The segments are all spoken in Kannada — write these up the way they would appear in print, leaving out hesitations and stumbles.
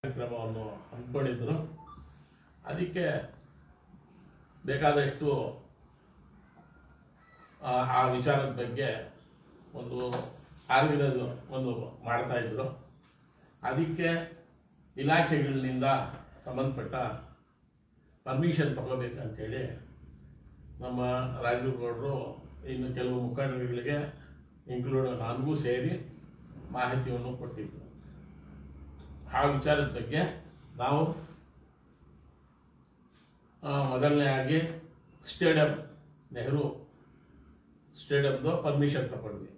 ಕಾರ್ಯಕ್ರಮವನ್ನು ಹಮ್ಮಿಕೊಂಡಿದ್ದರು. ಅದಕ್ಕೆ ಬೇಕಾದಷ್ಟು ಆ ವಿಚಾರದ ಬಗ್ಗೆ ಒಂದು ಆರ್ಗನೈಸ್ ಒಂದು ಮಾಡ್ತಾ ಇದ್ರು. ಅದಕ್ಕೆ ಇಲಾಖೆಗಳಿಂದ ಸಂಬಂಧಪಟ್ಟ ಪರ್ಮಿಷನ್ ತಗೋಬೇಕಂತೇಳಿ ನಮ್ಮ ರಾಜೀವ್ ಗೌಡರು ಇನ್ನು ಕೆಲವು ಮುಖಂಡರುಗಳಿಗೆ ಇನ್ಕ್ಲೂಡ್ ನನಗೂ ಸೇರಿ ಮಾಹಿತಿಯನ್ನು ಕೊಟ್ಟಿದ್ದರು. ಆ ವಿಚಾರದ ಬಗ್ಗೆ ನಾವು ಮೊದಲನೇಯಾಗಿ ಸ್ಟೇಡಿಯಂ ನೆಹರು ಸ್ಟೇಡಿಯಂದು ಪರ್ಮಿಷನ್ ತಗೊಂಡ್ವಿ.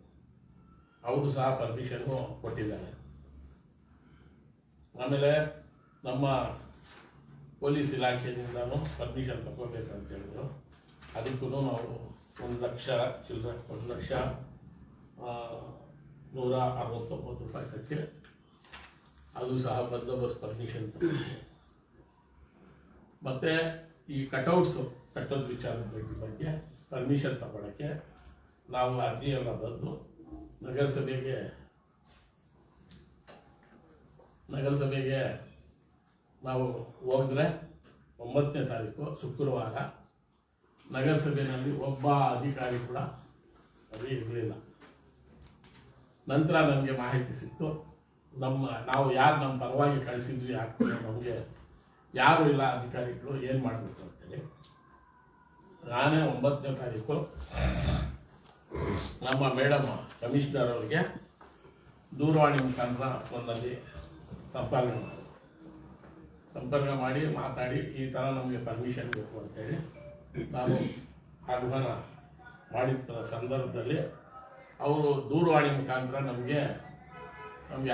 ಅವರು ಸಹ ಪರ್ಮಿಷನ್ನು ಕೊಟ್ಟಿದ್ದಾರೆ. ಆಮೇಲೆ ನಮ್ಮ ಪೊಲೀಸ್ ಇಲಾಖೆಯಿಂದನೂ ಪರ್ಮಿಷನ್ ತಗೋಬೇಕಂತ ಹೇಳಿದ್ರು. ಅದಕ್ಕೂ ನಾವು 1,169 ರೂಪಾಯಿ ಕಟ್ಟಿ ಅದು ಸಹ ಬಂದೋಬಸ್ತ್ ಪರ್ಮಿಷನ್ ತಗೊಂಡು, ಮತ್ತು ಈ ಕಟೌಟ್ಸು ಕಟ್ಟೋದು ವಿಚಾರದ ಬಗ್ಗೆ ಪರ್ಮಿಷನ್ ತಗೊಳ್ಳೋಕ್ಕೆ ನಾವು ಅರ್ಜಿಯೆಲ್ಲ ಬಂದು ನಗರಸಭೆಗೆ ನಾವು ಹೋದರೆ 9ನೇ ತಾರೀಕು ಶುಕ್ರವಾರ ನಗರಸಭೆಯಲ್ಲಿ ಒಬ್ಬ ಅಧಿಕಾರಿ ಕೂಡ ಅಲ್ಲಿ ಇರಲಿಲ್ಲ. ನಂತರ ನನಗೆ ಮಾಹಿತಿ ಸಿಕ್ತು, ನಾವು ಯಾರು ನಮ್ಮ ಪರವಾಗಿ ಕಳಿಸಿದ್ವಿ ನಮಗೆ ಯಾರು ಇಲ್ಲ ಅಧಿಕಾರಿಗಳು ಏನು ಮಾಡಬೇಕು ಅಂತೇಳಿ. ನಾನೇ 9ನೇ ತಾರೀಕು ನಮ್ಮ ಮೇಡಮ್ ಕಮಿಷನರ್ ಅವರಿಗೆ ದೂರವಾಣಿ ಮುಖಾಂತರ ಫೋನಲ್ಲಿ ಸಂಪರ್ಕ ಮಾಡಿ ಮಾತಾಡಿ ಈ ಥರ ನಮಗೆ ಪರ್ಮಿಷನ್ ಬೇಕು ಅಂತೇಳಿ ನಾನು ಆಹ್ವಾನ ಮಾಡಿದ ಸಂದರ್ಭದಲ್ಲಿ ಅವರು ದೂರವಾಣಿ ಮುಖಾಂತರ ನಮಗೆ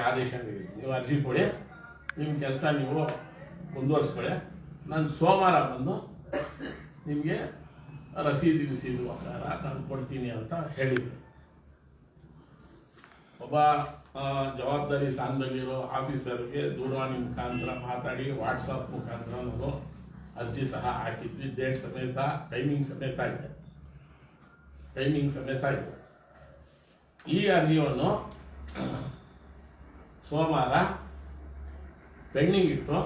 ಆದೇಶ ನೀಡಿದ್ರು, ನೀವು ಅರ್ಜಿ ಕೊಡಿ, ನಿಮ್ಮ ಕೆಲಸ ನೀವು ಮುಂದುವರಿಸ್ಕೊಳ್ಳಿ, ನಾನು ಸೋಮವಾರ ಬಂದು ನಿಮಗೆ ರಸೀದು ನಾನು ಕೊಡ್ತೀನಿ ಅಂತ ಹೇಳಿದ್ರು. ಒಬ್ಬ ಜವಾಬ್ದಾರಿ ಸ್ಥಾನದಲ್ಲಿರೋ ಆಫೀಸರ್ಗೆ ದೂರವಾಣಿ ಮುಖಾಂತರ ಮಾತಾಡಿ ವಾಟ್ಸಪ್ ಮುಖಾಂತರ ನಾವು ಅರ್ಜಿ ಸಹ ಹಾಕಿದ್ವಿ. ಡೇಟ್ ಸಮೇತ ಟೈಮಿಂಗ್ ಸಮೇತ ಇದೆ. ಈ ಅರ್ಜಿಯನ್ನು ಸೋಮವಾರ ಪೆಂಡಿಂಗ್ ಇಟ್ಟು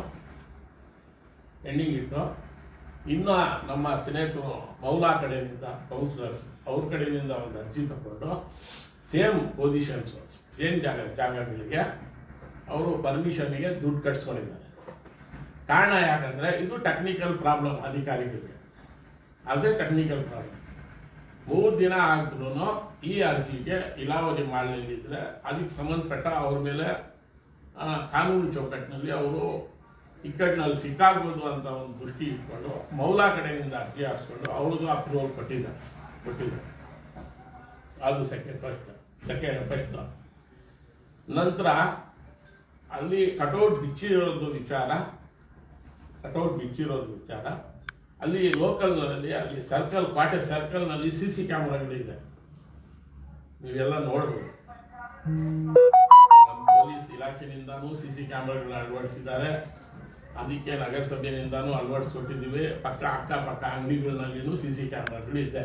ಇನ್ನು ನಮ್ಮ ಸ್ನೇಹಿತರು ಮೌಲಾ ಕಡೆಯಿಂದ ಕೌನ್ಸಿಲರ್ಸ್ ಅವ್ರ ಕಡೆಯಿಂದ ಒಂದು ಅರ್ಜಿ ತಗೊಂಡು ಸೇಮ್ ಪೊಸಿಷನ್ಸು ಸೇಮ್ ಜಾಗಗಳಿಗೆ ಅವರು ಪರ್ಮಿಷನ್ಗೆ ದುಡ್ಡು ಕಟ್ಸ್ಕೊಂಡಿದ್ದಾರೆ. ಕಾರಣ ಯಾಕಂದರೆ ಇದು ಟೆಕ್ನಿಕಲ್ ಪ್ರಾಬ್ಲಮ್, ಅಧಿಕಾರಿಗಳಿಗೆ ಅದೇ ಟೆಕ್ನಿಕಲ್ ಪ್ರಾಬ್ಲಮ್. 3 ದಿನ ಆದ್ರೂ ಈ ಅರ್ಜಿಗೆ ಇಲಾವರಿ ಮಾಡಲಿದ್ದರೆ ಅದಕ್ಕೆ ಸಂಬಂಧಪಟ್ಟ ಅವ್ರ ಮೇಲೆ ಕಾನೂನು ಚೌಕಟ್ಟಿನಲ್ಲಿ ಅವರು ಇಕ್ಕಟ್ಟಿನಲ್ಲಿ ಸಿಕ್ಕಾಗ್ಬೋದು ಅಂತ ಒಂದು ದೃಷ್ಟಿ ಇಟ್ಕೊಂಡು ಮೌಲಾ ಕಡೆಯಿಂದ ಅರ್ಜಿ ಹಾಕ್ಸ್ಕೊಂಡು ಅವ್ರಿಗೂ ಅಪ್ರೂವಲ್ ಕೊಟ್ಟಿದ್ದಾರೆ. ಅದು ಸೆಕೆಂಡ್ ಫಸ್ಟ್. ನಂತರ ಅಲ್ಲಿ ಕಟೌಟ್ ಬಿಚ್ಚಿರೋದು ವಿಚಾರ ಅಲ್ಲಿ ಲೋಕಲ್ನಲ್ಲಿ ಅಲ್ಲಿ ಕ್ವಾಟೆ ಸರ್ಕಲ್ನಲ್ಲಿ CC ಕ್ಯಾಮ್ರಾಗಳಿದೆ, ನೀವೆಲ್ಲ ನೋಡ್ಬೋದು. ನಮ್ಮ ಪೊಲೀಸ್ ಇಲಾಖೆಯಿಂದಾನು CC ಕ್ಯಾಮ್ರಾಗಳನ್ನ ಅಳವಡಿಸಿದ್ದಾರೆ. ಅದಕ್ಕೆ ನಗರಸಭೆಯಿಂದಾನು ಅಳವಡಿಸ್ಕೊಟ್ಟಿದ್ದೀವಿ. ಅಕ್ಕಪಕ್ಕ ಅಂಗಡಿಗಳಲ್ಲಿನೂ CC ಕ್ಯಾಮ್ರಾಗಳಿದೆ.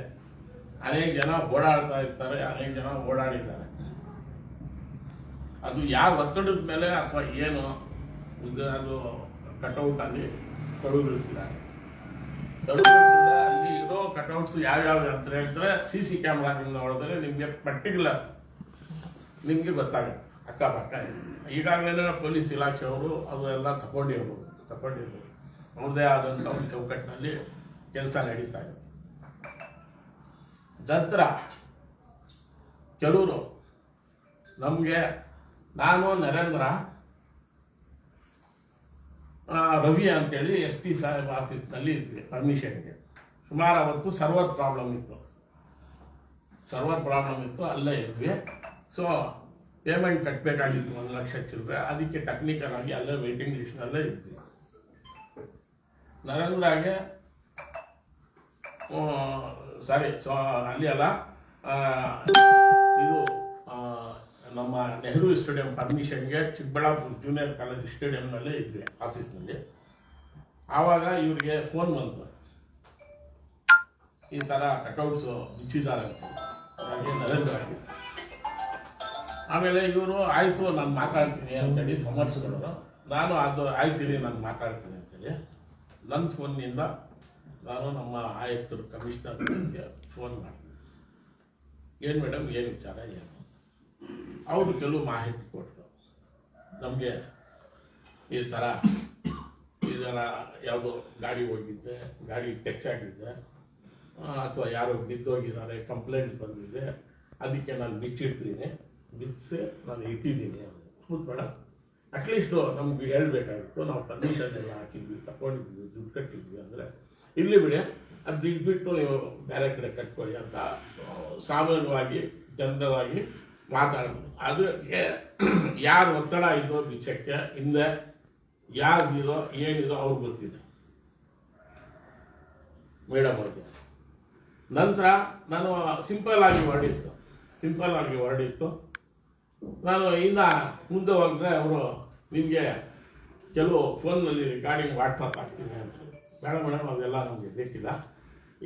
ಅನೇಕ ಜನ ಓಡಾಡ್ತಾ ಇರ್ತಾರೆ, ಅನೇಕ ಜನ ಓಡಾಡಿದ್ದಾರೆ. ಅದು ಯಾವ ಒತ್ತಡದ ಮೇಲೆ ಅಥವಾ ಏನು ಅದು ಕಟೌಟ್ ಅಲ್ಲಿ ತೊಡಗಿಸಿದ್ದಾರೆ. ಅಲ್ಲಿ ಇರೋ ಕಟೌಟ್ಸ್ ಯಾವ್ಯಾವ ಅಂತ ಹೇಳಿದ್ರೆ CC ಕ್ಯಾಮ್ರಾಗಳನ್ನ ನೋಡಿದ್ರೆ ನಿಮಗೆ ಪರ್ಟಿಕ್ಯುಲರ್ ನಿಮಗೆ ಗೊತ್ತಾಗುತ್ತೆ ಅಕ್ಕಪಕ್ಕ. ಈಗಾಗಲೇ ಪೊಲೀಸ್ ಇಲಾಖೆಯವರು ಅದು ಎಲ್ಲ ತಗೊಂಡಿರ್ಬೋದು. ಅವ್ರದ್ದೇ ಆದಂಥ ಒಂದು ಚೌಕಟ್ಟಿನಲ್ಲಿ ಕೆಲಸ ನಡೀತಾ ಇದೆ. ನಂತರ ಕೆಲವರು ನಮಗೆ ನಾನು ನರೇಂದ್ರ ರವಿ ಅಂತೇಳಿ SP ಸಾಹೇಬ್ ಆಫೀಸ್ನಲ್ಲಿ ಇದ್ವಿ ಪರ್ಮಿಷನ್ಗೆ. ಸುಮಾರು ಅವತ್ತು ಸರ್ವರ್ ಪ್ರಾಬ್ಲಮ್ ಇತ್ತು, ಅಲ್ಲೇ ಇದ್ವಿ. ಸೊ ಪೇಮೆಂಟ್ ಕಟ್ಟಬೇಕಾಗಿತ್ತು 1 ಲಕ್ಷ ಚಿಲ್ಲರೆ. ಅದಕ್ಕೆ ಟೆಕ್ನಿಕಲ್ ಆಗಿ ಅಲ್ಲೇ ವೇಟಿಂಗ್ ಲಿಸ್ಟ್ನಲ್ಲೇ ಇದ್ವಿ. ನರೇಂದ್ರಾಗೆ ಅಲ್ಲಿ ಅಲ್ಲ, ಇದು ನಮ್ಮ ನೆಹರು ಸ್ಟೇಡಿಯಂ ಪರ್ಮಿಷನ್ಗೆ ಚಿಕ್ಕಬಳ್ಳಾಪುರ ಜೂನಿಯರ್ ಕಾಲೇಜ್ ಸ್ಟೇಡಿಯಂನಲ್ಲೇ ಇದ್ವಿ ಆಫೀಸ್ನಲ್ಲಿ. ಆವಾಗ ಇವ್ರಿಗೆ ಫೋನ್ ಬಂತು, ಈ ಥರ ಕಟೌಟ್ಸು ಬಿಚ್ಚಿದ್ದಾರೆ ಅಂತ ನರೇಂದ್ರ. ಆಮೇಲೆ ಇವರು ಆಯಿತು ನಾನು ಮಾತಾಡ್ತೀನಿ ಅಂತೇಳಿ ಸಮರ್ಸ್ಕೊಂಡ್ರು. ನಾನು ಅದು ಆಯ್ತೀನಿ ನಾನು ಮಾತಾಡ್ತೀನಿ ಅಂತೇಳಿ ನನ್ನ ಫೋನ್ನಿಂದ ನಾನು ನಮ್ಮ ಆಯುಕ್ತರು ಕಮಿಷನರ್ಗೆ ಫೋನ್ ಮಾಡಿದೆ. ಏನು ಮೇಡಮ್ ಏನು ವಿಚಾರ ಏನು? ಅವರು ಕೆಲವು ಮಾಹಿತಿ ಕೊಟ್ಟರು. ನಮಗೆ ಈ ಥರ ಇದರ ಯಾವುದೋ ಗಾಡಿ ಹೋಗಿದ್ದೆ, ಗಾಡಿ ಟಚ್ ಆಗಿದ್ದೆ, ಅಥವಾ ಯಾರೋ ಬಿದ್ದೋಗಿದ್ದಾರೆ, ಕಂಪ್ಲೇಂಟ್ ಬಂದಿದೆ, ಅದಕ್ಕೆ ನಾನು ಬಿಚ್ಚಿಡ್ತೀನಿ, ಬಿಚ್ಚಿಸಿ ನಾನು ಇಟ್ಟಿದ್ದೀನಿ. ಹೌದು ಮೇಡಮ್, ಅಟ್ಲೀಸ್ಟು ನಮ್ಗೆ ಹೇಳ್ಬೇಕಾಗಿತ್ತು, ನಾವು ಪರ್ಮಿಷನ್ ಎಲ್ಲ ಹಾಕಿದ್ವಿ, ತಗೊಂಡಿದ್ವಿ, ದುಡ್ಡು ಕಟ್ಟಿದ್ವಿ ಅಂದರೆ ಇಲ್ಲಿ ಬಿಡಿ, ಅದು ಬಿಟ್ಬಿಟ್ಟು ನೀವು ಬೇರೆ ಕಡೆ ಕಟ್ಕೊಳ್ಳಿ ಅಂತ ಸಾಮಾನ್ಯವಾಗಿ ಜನರವಾಗಿ ಮಾತಾಡೋದು. ಅದಕ್ಕೆ ಯಾರು ಒತ್ತಡ ಇದೋ ಬಿಚ್ಚಕ್ಕೆ ಹಿಂದೆ ಯಾರ್ದಿರೋ ಏನಿದೋ ಅವ್ರಿಗೆ ಗೊತ್ತಿದೆ ಮೇಡಮ್ ಅವ್ರಿಗೆ. ನಂತರ ನಾನು ಸಿಂಪಲ್ ಆಗಿ ಹೊರಡಿತ್ತು. ನಾನು ಇನ್ನು ಮುಂದೆ ಹೋದರೆ ಅವರು ನಿಮಗೆ ಕೆಲವು ಫೋನ್ನಲ್ಲಿ ರೆಕಾರ್ಡಿಂಗ್ ವಾಟ್ಸಪ್ ಆಗ್ತೀನಿ ಅಂತ. ಬೇಡ ಮೇಡಮ್ ಅವೆಲ್ಲ ನಮಗೆ ಬೇಕಿಲ್ಲ,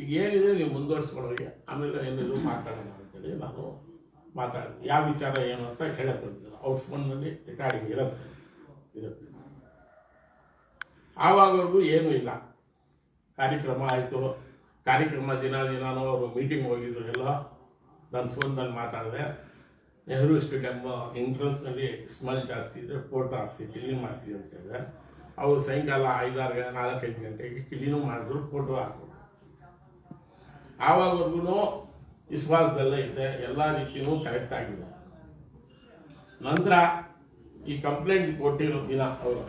ಈಗ ಏನಿದೆ ನೀವು ಮುಂದುವರಿಸ್ಕೊಳ್ಳೋಗೆ, ಆಮೇಲೆ ಏನಿದ್ರು ಮಾತಾಡೋಣ ಅಂತೇಳಿ ನಾನು ಮಾತಾಡಿದೆ. ಯಾವ ವಿಚಾರ ಏನು ಅಂತ ಹೇಳಕ್ಕೆ ಬಂದಿಲ್ಲ. ಅವ್ರ ಫೋನ್ನಲ್ಲಿ ರೆಕಾರ್ಡಿಂಗ್ ಇರುತ್ತೆ. ಆವಾಗವರೆಗೂ ಏನೂ ಇಲ್ಲ. ಕಾರ್ಯಕ್ರಮ ಆಯಿತು. ಕಾರ್ಯಕ್ರಮ ದಿನಾನೂ ಅವರು ಮೀಟಿಂಗ್ ಹೋಗಿದ್ರು ಎಲ್ಲ. ನನ್ನ ಫೋನ್ನಲ್ಲಿ ಮಾತಾಡಿದೆ. ನೆಹರು ಸ್ಟೇಡಿಯಮ್ ಎಂಟ್ರೆನ್ಸ್ನಲ್ಲಿ ಸ್ಮೆಲ್ ಜಾಸ್ತಿ ಇದೆ, ಫೋಟೋ ಹಾಕ್ಸಿ ಕ್ಲೀನ್ ಮಾಡಿಸಿ ಅಂತ ಹೇಳಿದೆ. ಅವರು ಸಾಯಂಕಾಲ 4-5 ಗಂಟೆಗೆ ಕ್ಲೀನು ಮಾಡಿದ್ರು, ಫೋಟೋ ಹಾಕಿದ್ರು. ಆವಾಗವರೆಗೂ ವಿಶ್ವಾಸದಲ್ಲೇ ಇದೆ, ಎಲ್ಲ ರೀತಿಯೂ ಕರೆಕ್ಟ್ ಆಗಿದೆ. ನಂತರ ಈ ಕಂಪ್ಲೇಂಟ್ ಕೊಟ್ಟಿರೋ ದಿನ, ಅವರು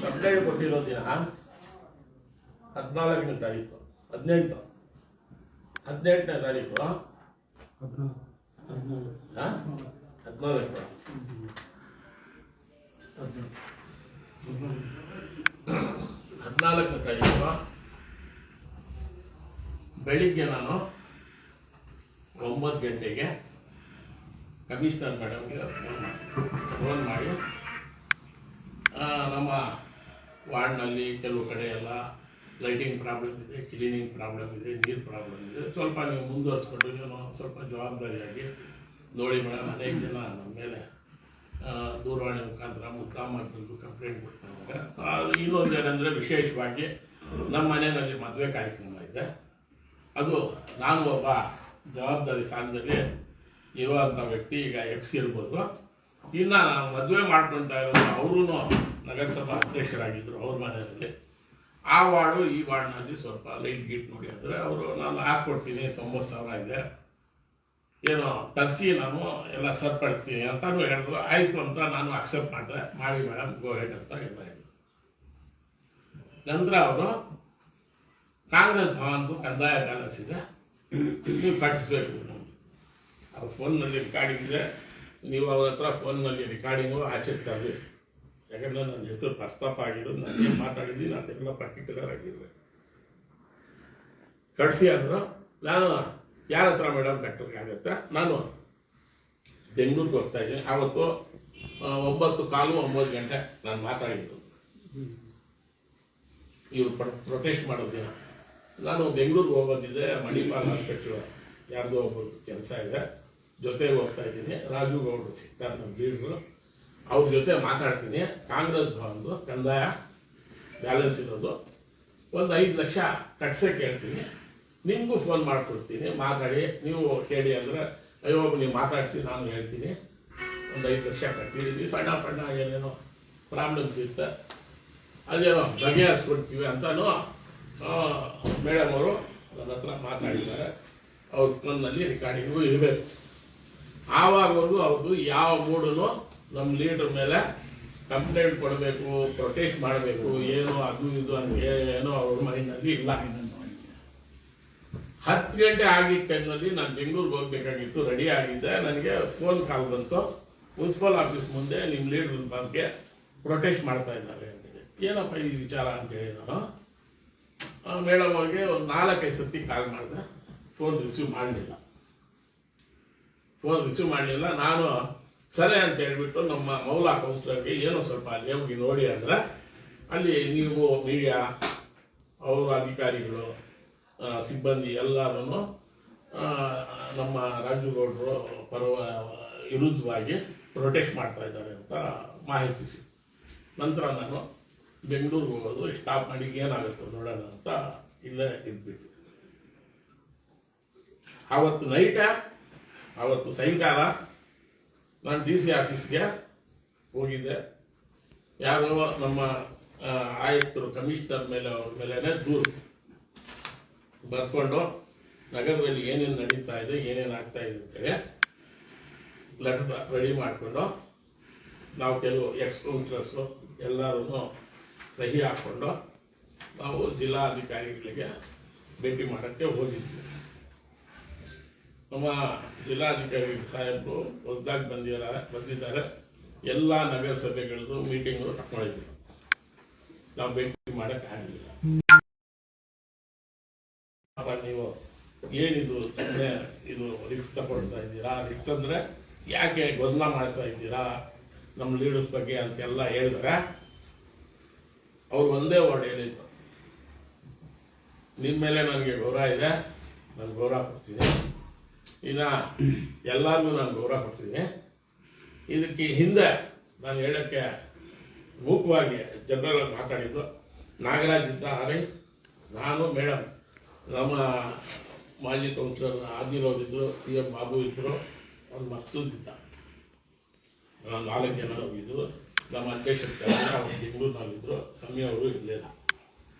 ಕಂಪ್ಲೇಂಟ್ ಕೊಟ್ಟಿರೋ ದಿನ 14ನೇ ತಾರೀಕು, 18ನೇ ತಾರೀಕು 14ನೇ ತಾರೀಕು ಬೆಳಿಗ್ಗೆ ನಾನು 9 ಗಂಟೆಗೆ ಕಮಿಷನರ್ ಮೇಡಮ್ಗೆ ಫೋನ್ ಮಾಡಿ ನಮ್ಮ ವಾರ್ಡ್ನಲ್ಲಿ ಕೆಲವು ಕಡೆ ಎಲ್ಲ ಲೈಟಿಂಗ್ ಪ್ರಾಬ್ಲಮ್ ಇದೆ, ಕ್ಲೀನಿಂಗ್ ಪ್ರಾಬ್ಲಮ್ ಇದೆ, ನೀರು ಪ್ರಾಬ್ಲಮ್ ಇದೆ, ಸ್ವಲ್ಪ ನೀವು ಮುಂದುವರಿಸ್ಕೊಂಡು ಏನೋ ಸ್ವಲ್ಪ ಜವಾಬ್ದಾರಿಯಾಗಿ ನೋಡಿ ಮೇಡಮ್. ಅನೇಕ ಜನ ನಮ್ಮ ಮೇಲೆ ದೂರವಾಣಿ ಮುಖಾಂತರ ಮುದ್ದಾಮಾಗಿ ಬಂದು ಕಂಪ್ಲೇಂಟ್ ಕೊಡ್ತಾರೆ. ಇನ್ನೊಂದು ಏನಂದರೆ, ವಿಶೇಷವಾಗಿ ನಮ್ಮ ಮನೆಯಲ್ಲಿ ಮದುವೆ ಕಾರ್ಯಕ್ರಮ ಇದೆ. ಅದು ನಾನು ಒಬ್ಬ ಜವಾಬ್ದಾರಿ ಸ್ಥಾನದಲ್ಲಿ ಇರುವಂಥ ವ್ಯಕ್ತಿ, ಈಗ FC ಇರ್ಬೋದು. ಇನ್ನು ನಾನು ಮದುವೆ ಮಾಡ್ಕೊಳ್ತಾ ಇರೋದು, ಅವರು ನಗರಸಭಾ ಅಧ್ಯಕ್ಷರಾಗಿದ್ದರು ಅವ್ರ ಮನೆಯಲ್ಲಿ. ಆ ವಾರ್ಡು ಈ ವಾರ್ಡ್ನಲ್ಲಿ ಸ್ವಲ್ಪ ಲೈಟ್ ಗೀಟ್ ನೋಡಿ ಅಂದರೆ ಅವರು ನಾನು ಹಾಕ್ಕೊಡ್ತೀನಿ, 90,000 ಇದೆ, ಏನೋ ತರಿಸಿ ನಾನು ಎಲ್ಲ ಸರಿಪಡಿಸ್ತೀನಿ ಅಂತಲೂ ಹೇಳಿದ್ರು. ಆಯಿತು ಅಂತ ನಾನು ಅಕ್ಸೆಪ್ಟ್ ಮಾಡಿದೆ. ಮಾಡಿ ಮೇಡಮ್, ಗೋ ಹೆಡ್ ಅಂತ ಎಲ್ಲ ಹೇಳಿದ್ರು. ನಂತರ ಅವರು ಕಾಂಗ್ರೆಸ್ ಭವನದ್ದು ಕಂದಾಯ ಬ್ಯಾಲೆನ್ಸ್ ಇದೆ, ನೀವು ಕಟ್ಟಿಸ್ಬೇಕು. ಅವ್ರ ಫೋನ್ನಲ್ಲಿ ರೆಕಾರ್ಡಿಂಗ್ ಇದೆ, ನೀವು ಅವ್ರ ಹತ್ರ ಫೋನ್ನಲ್ಲಿ ರೆಕಾರ್ಡಿಂಗು ಆಚೆ ತರಬೇಕು. ಯಾಕಂದರೆ ನನ್ನ ಹೆಸರು ಪ್ರಸ್ತಾಪ ಆಗಿರೋದು, ನಾನು ಏನು ಮಾತಾಡಿದ್ದೀನಿ ಅದೆಲ್ಲ ಪರ್ಟಿಕ್ಯುಲರ್ ಆಗಿರಬೇಕು. ಕಳಿಸಿ ಅಂದರು. ನಾನು ಯಾರ ಹತ್ರ ಮೇಡಮ್ ಕಟ್ಟೋಕ್ಕಾಗತ್ತೆ, ನಾನು ಬೆಂಗಳೂರಿಗೆ ಹೋಗ್ತಾ ಇದ್ದೀನಿ. ಆವತ್ತು 9:15, 9 ಗಂಟೆ ನಾನು ಮಾತಾಡಿದ್ದು. ಇವರು ಪ್ರೊಟೆಸ್ಟ್ ಮಾಡೋದಿನ ನಾನು ಬೆಂಗಳೂರಿಗೆ ಹೋಗೋದಿದೆ. ಮಣಿಪಾಲ್ ಹಾಸ್ಪಿಟ್ಲು ಯಾರ್ದೋ ಒಬ್ಬರು ಕೆಲಸ ಇದೆ, ಜೊತೆಗೆ ಹೋಗ್ತಾ ಇದ್ದೀನಿ. ರಾಜು ಗೌಡರು ಸಿಗ್ತಾರೆ, ನಮ್ಮ ಲೀಡ್ರು, ಅವ್ರ ಜೊತೆ ಮಾತಾಡ್ತೀನಿ. ಕಾಂಗ್ರೆಸ್ ಭವನದು ಕಂದಾಯ ಬ್ಯಾಲೆನ್ಸ್ ಇರೋದು ಒಂದು 5 ಲಕ್ಷ ಕಟ್ಸೋಕ್ಕೆ ಹೇಳ್ತೀನಿ, ನಿಮಗೂ ಫೋನ್ ಮಾಡಿಕೊಡ್ತೀನಿ, ಮಾತಾಡಿ ನೀವು ಕೇಳಿ ಅಂದರೆ, ಅಯ್ಯೋ ನೀವು ಮಾತಾಡಿಸಿ ನಾನು ಹೇಳ್ತೀನಿ, ಒಂದು 5 ಲಕ್ಷ ಕಟ್ಟಿದ್ದೀವಿ, ಸಣ್ಣ ಪಣ್ಣ ಏನೇನೋ ಪ್ರಾಬ್ಲಮ್ಸ್ ಇರುತ್ತೆ, ಅದೇನೋ ಬಗೆಹರಿಸ್ಕೊಡ್ತೀವಿ ಅಂತಲೂ ಮೇಡಮ್ ಅವರು ನನ್ನ ಹತ್ರ ಮಾತಾಡಿದ್ದಾರೆ. ಅವ್ರ ಫೋನ್ನಲ್ಲಿ ರೆಕಾರ್ಡಿಂಗು ಇರಬೇಕು. ಆವಾಗವರೆಗೂ ಅವ್ರದ್ದು ಯಾವ ಮೂಡೂ ನಮ್ಮ ಲೀಡ್ರ್ ಮೇಲೆ ಕಂಪ್ಲೇಂಟ್ ಕೊಡಬೇಕು, ಪ್ರೊಟೆಸ್ಟ್ ಮಾಡಬೇಕು, ಏನೋ ಅದು ಇದು ಅಂತ ಏನೋ ಅವ್ರ ಮೈಂಡ್ನಲ್ಲಿ ಇಲ್ಲ. 10 ಗಂಟೆ ಆಗಿದ್ದ ಟೈಮ್ನಲ್ಲಿ ನಾನು ಬೆಂಗಳೂರಿಗೆ ಹೋಗ್ಬೇಕಾಗಿತ್ತು, ರೆಡಿ ಆಗಿದ್ದೆ. ನನಗೆ ಫೋನ್ ಕಾಲ್ ಬಂತು, ಮುನ್ಸಿಪಲ್ ಆಫೀಸ್ ಮುಂದೆ ನಿಮ್ಮ ಲೀಡ್ರ್ ಬಗ್ಗೆ ಪ್ರೊಟೆಸ್ಟ್ ಮಾಡ್ತಾ ಇದ್ದಾರೆ ಅಂತೇಳಿ. ಏನಪ್ಪ ಈ ವಿಚಾರ ಅಂತೇಳಿ ನಾನು ಮೇಡಮ್ ಅವ್ರಿಗೆ ಒಂದು 4-5 ಸತಿ ಕಾಲ್ ಮಾಡಿದೆ. ಫೋನ್ ರಿಸೀವ್ ಮಾಡಲಿಲ್ಲ. ನಾನು ಸರಿ ಅಂತ ಹೇಳ್ಬಿಟ್ಟು ನಮ್ಮ ಮೌಲಾ ಕೌನ್ಸಿಲರ್ಗೆ ಏನೋ ಸ್ವಲ್ಪ ಅಲ್ಲಿ ಹೋಗಿ ನೋಡಿ ಅಂದ್ರೆ, ಅಲ್ಲಿ ನೀವು ಮೀಡಿಯಾ, ಅವರು ಅಧಿಕಾರಿಗಳು, ಸಿಬ್ಬಂದಿ ಎಲ್ಲರೂ ನಮ್ಮ ರಾಜುಗೌಡರು ವಿರುದ್ಧವಾಗಿ ಪ್ರೊಟೆಸ್ಟ್ ಮಾಡ್ತಾ ಇದ್ದಾರೆ ಅಂತ ಮಾಹಿತಿ ಸಿಕ್ತು. ನಂತರ ನಾನು ಬೆಂಗಳೂರಿಗೆ ಹೋಗೋದು ಸ್ಟಾಪ್ ಮಾಡಿ ಏನಾಗುತ್ತೆ ನೋಡೋಣ ಅಂತ ಇಲ್ಲೇ ಇದ್ಬಿಟ್ಟು ಆವತ್ತು ಸಾಯಂಕಾಲ ನಾನು DC ಆಫೀಸ್ಗೆ ಹೋಗಿದ್ದೆ. ಯಾರೋ ನಮ್ಮ ಆಯುಕ್ತರು ಕಮಿಷನರ್ ಮೇಲೇ ದೂರು ಬರ್ಕೊಂಡು ನಗರದಲ್ಲಿ ಏನೇನು ನಡೀತಾ ಇದೆ ಏನೇನು ಆಗ್ತಾ ಇದೆ ಅಂತೇಳಿ ಲೆಟರ್ ರೆಡಿ ಮಾಡಿಕೊಂಡು ನಾವು ಕೆಲವು ಎಕ್ಸ್-ಕೌನ್ಸಿಲರ್ಸು ಎಲ್ಲರೂ ಸಹಿ ಹಾಕ್ಕೊಂಡು ನಾವು ಜಿಲ್ಲಾಧಿಕಾರಿಗಳಿಗೆ ಭೇಟಿ ಮಾಡೋಕ್ಕೆ ಹೋಗಿದ್ವಿ. ನಮ್ಮ ಜಿಲ್ಲಾಧಿಕಾರಿ ಸಾಹೇಬರು ಹೊಸದಾಗಿ ಬಂದಿದ್ದಾರೆ. ಎಲ್ಲ ನಗರಸಭೆಗಳದ್ದು ಮೀಟಿಂಗು ತಗೊಂಡಿದ್ರು. ನಾವು ಭೇಟಿ ಮಾಡೋಕ್ಕಾಗಲಿಲ್ಲ. ನೀವು ಏನಿದು ಇದು ರಿಕ್ಸ್ ತಗೊಳ್ತಾ ಇದ್ದೀರಾ, ರಿಕ್ಸ್ ಅಂದರೆ ಯಾಕೆ ಗೊಂದಲ ಮಾಡ್ತಾ ಇದ್ದೀರಾ ನಮ್ಮ ಲೀಡರ್ಸ್ ಬಗ್ಗೆ ಅಂತೆಲ್ಲ ಹೇಳಿದ್ರೆ ಅವ್ರು ಒಂದೇ ವರ್ಡ್ ಹೇಳಿದ್ರು, ನಿಮ್ಮ ಮೇಲೆ ನನಗೆ ಗೌರವ ಇದೆ, ನಾನು ಗೌರವ ಕೊಡ್ತೀನಿ, ಇನ್ನು ಎಲ್ಲರಿಗೂ ನಾನು ಗೌರವ ಕೊಡ್ತೀನಿ. ಇದಕ್ಕೆ ಹಿಂದೆ ನಾನು ಹೇಳೋಕ್ಕೆ ಮೂಕವಾಗಿ ಜನರಲ್ ಮಾತಾಡಿದ್ದು ನಾಗರಾಜ್ ಇದ್ದಾರೆ, ನಾನು ಮೇಡಮ್, ನಮ್ಮ ಮಾಜಿ ಕೌನ್ಸಿಲರ್ ಆದಿರೋದಿದ್ರು, CM ಬಾಬು ಇದ್ದರು, ಒಂದು ಮಕ್ಸೂದ್ ಇದ್ದ, 4 ಜನ ಹೋಗಿದ್ರು, ನಮ್ಮ ಅಧ್ಯಕ್ಷರು ಅವ್ರು ಬೆಂಗಳೂರಿನಲ್ಲಿದ್ದರು, ಸಮಯ ಅವರು ಇರಲಿಲ್ಲ.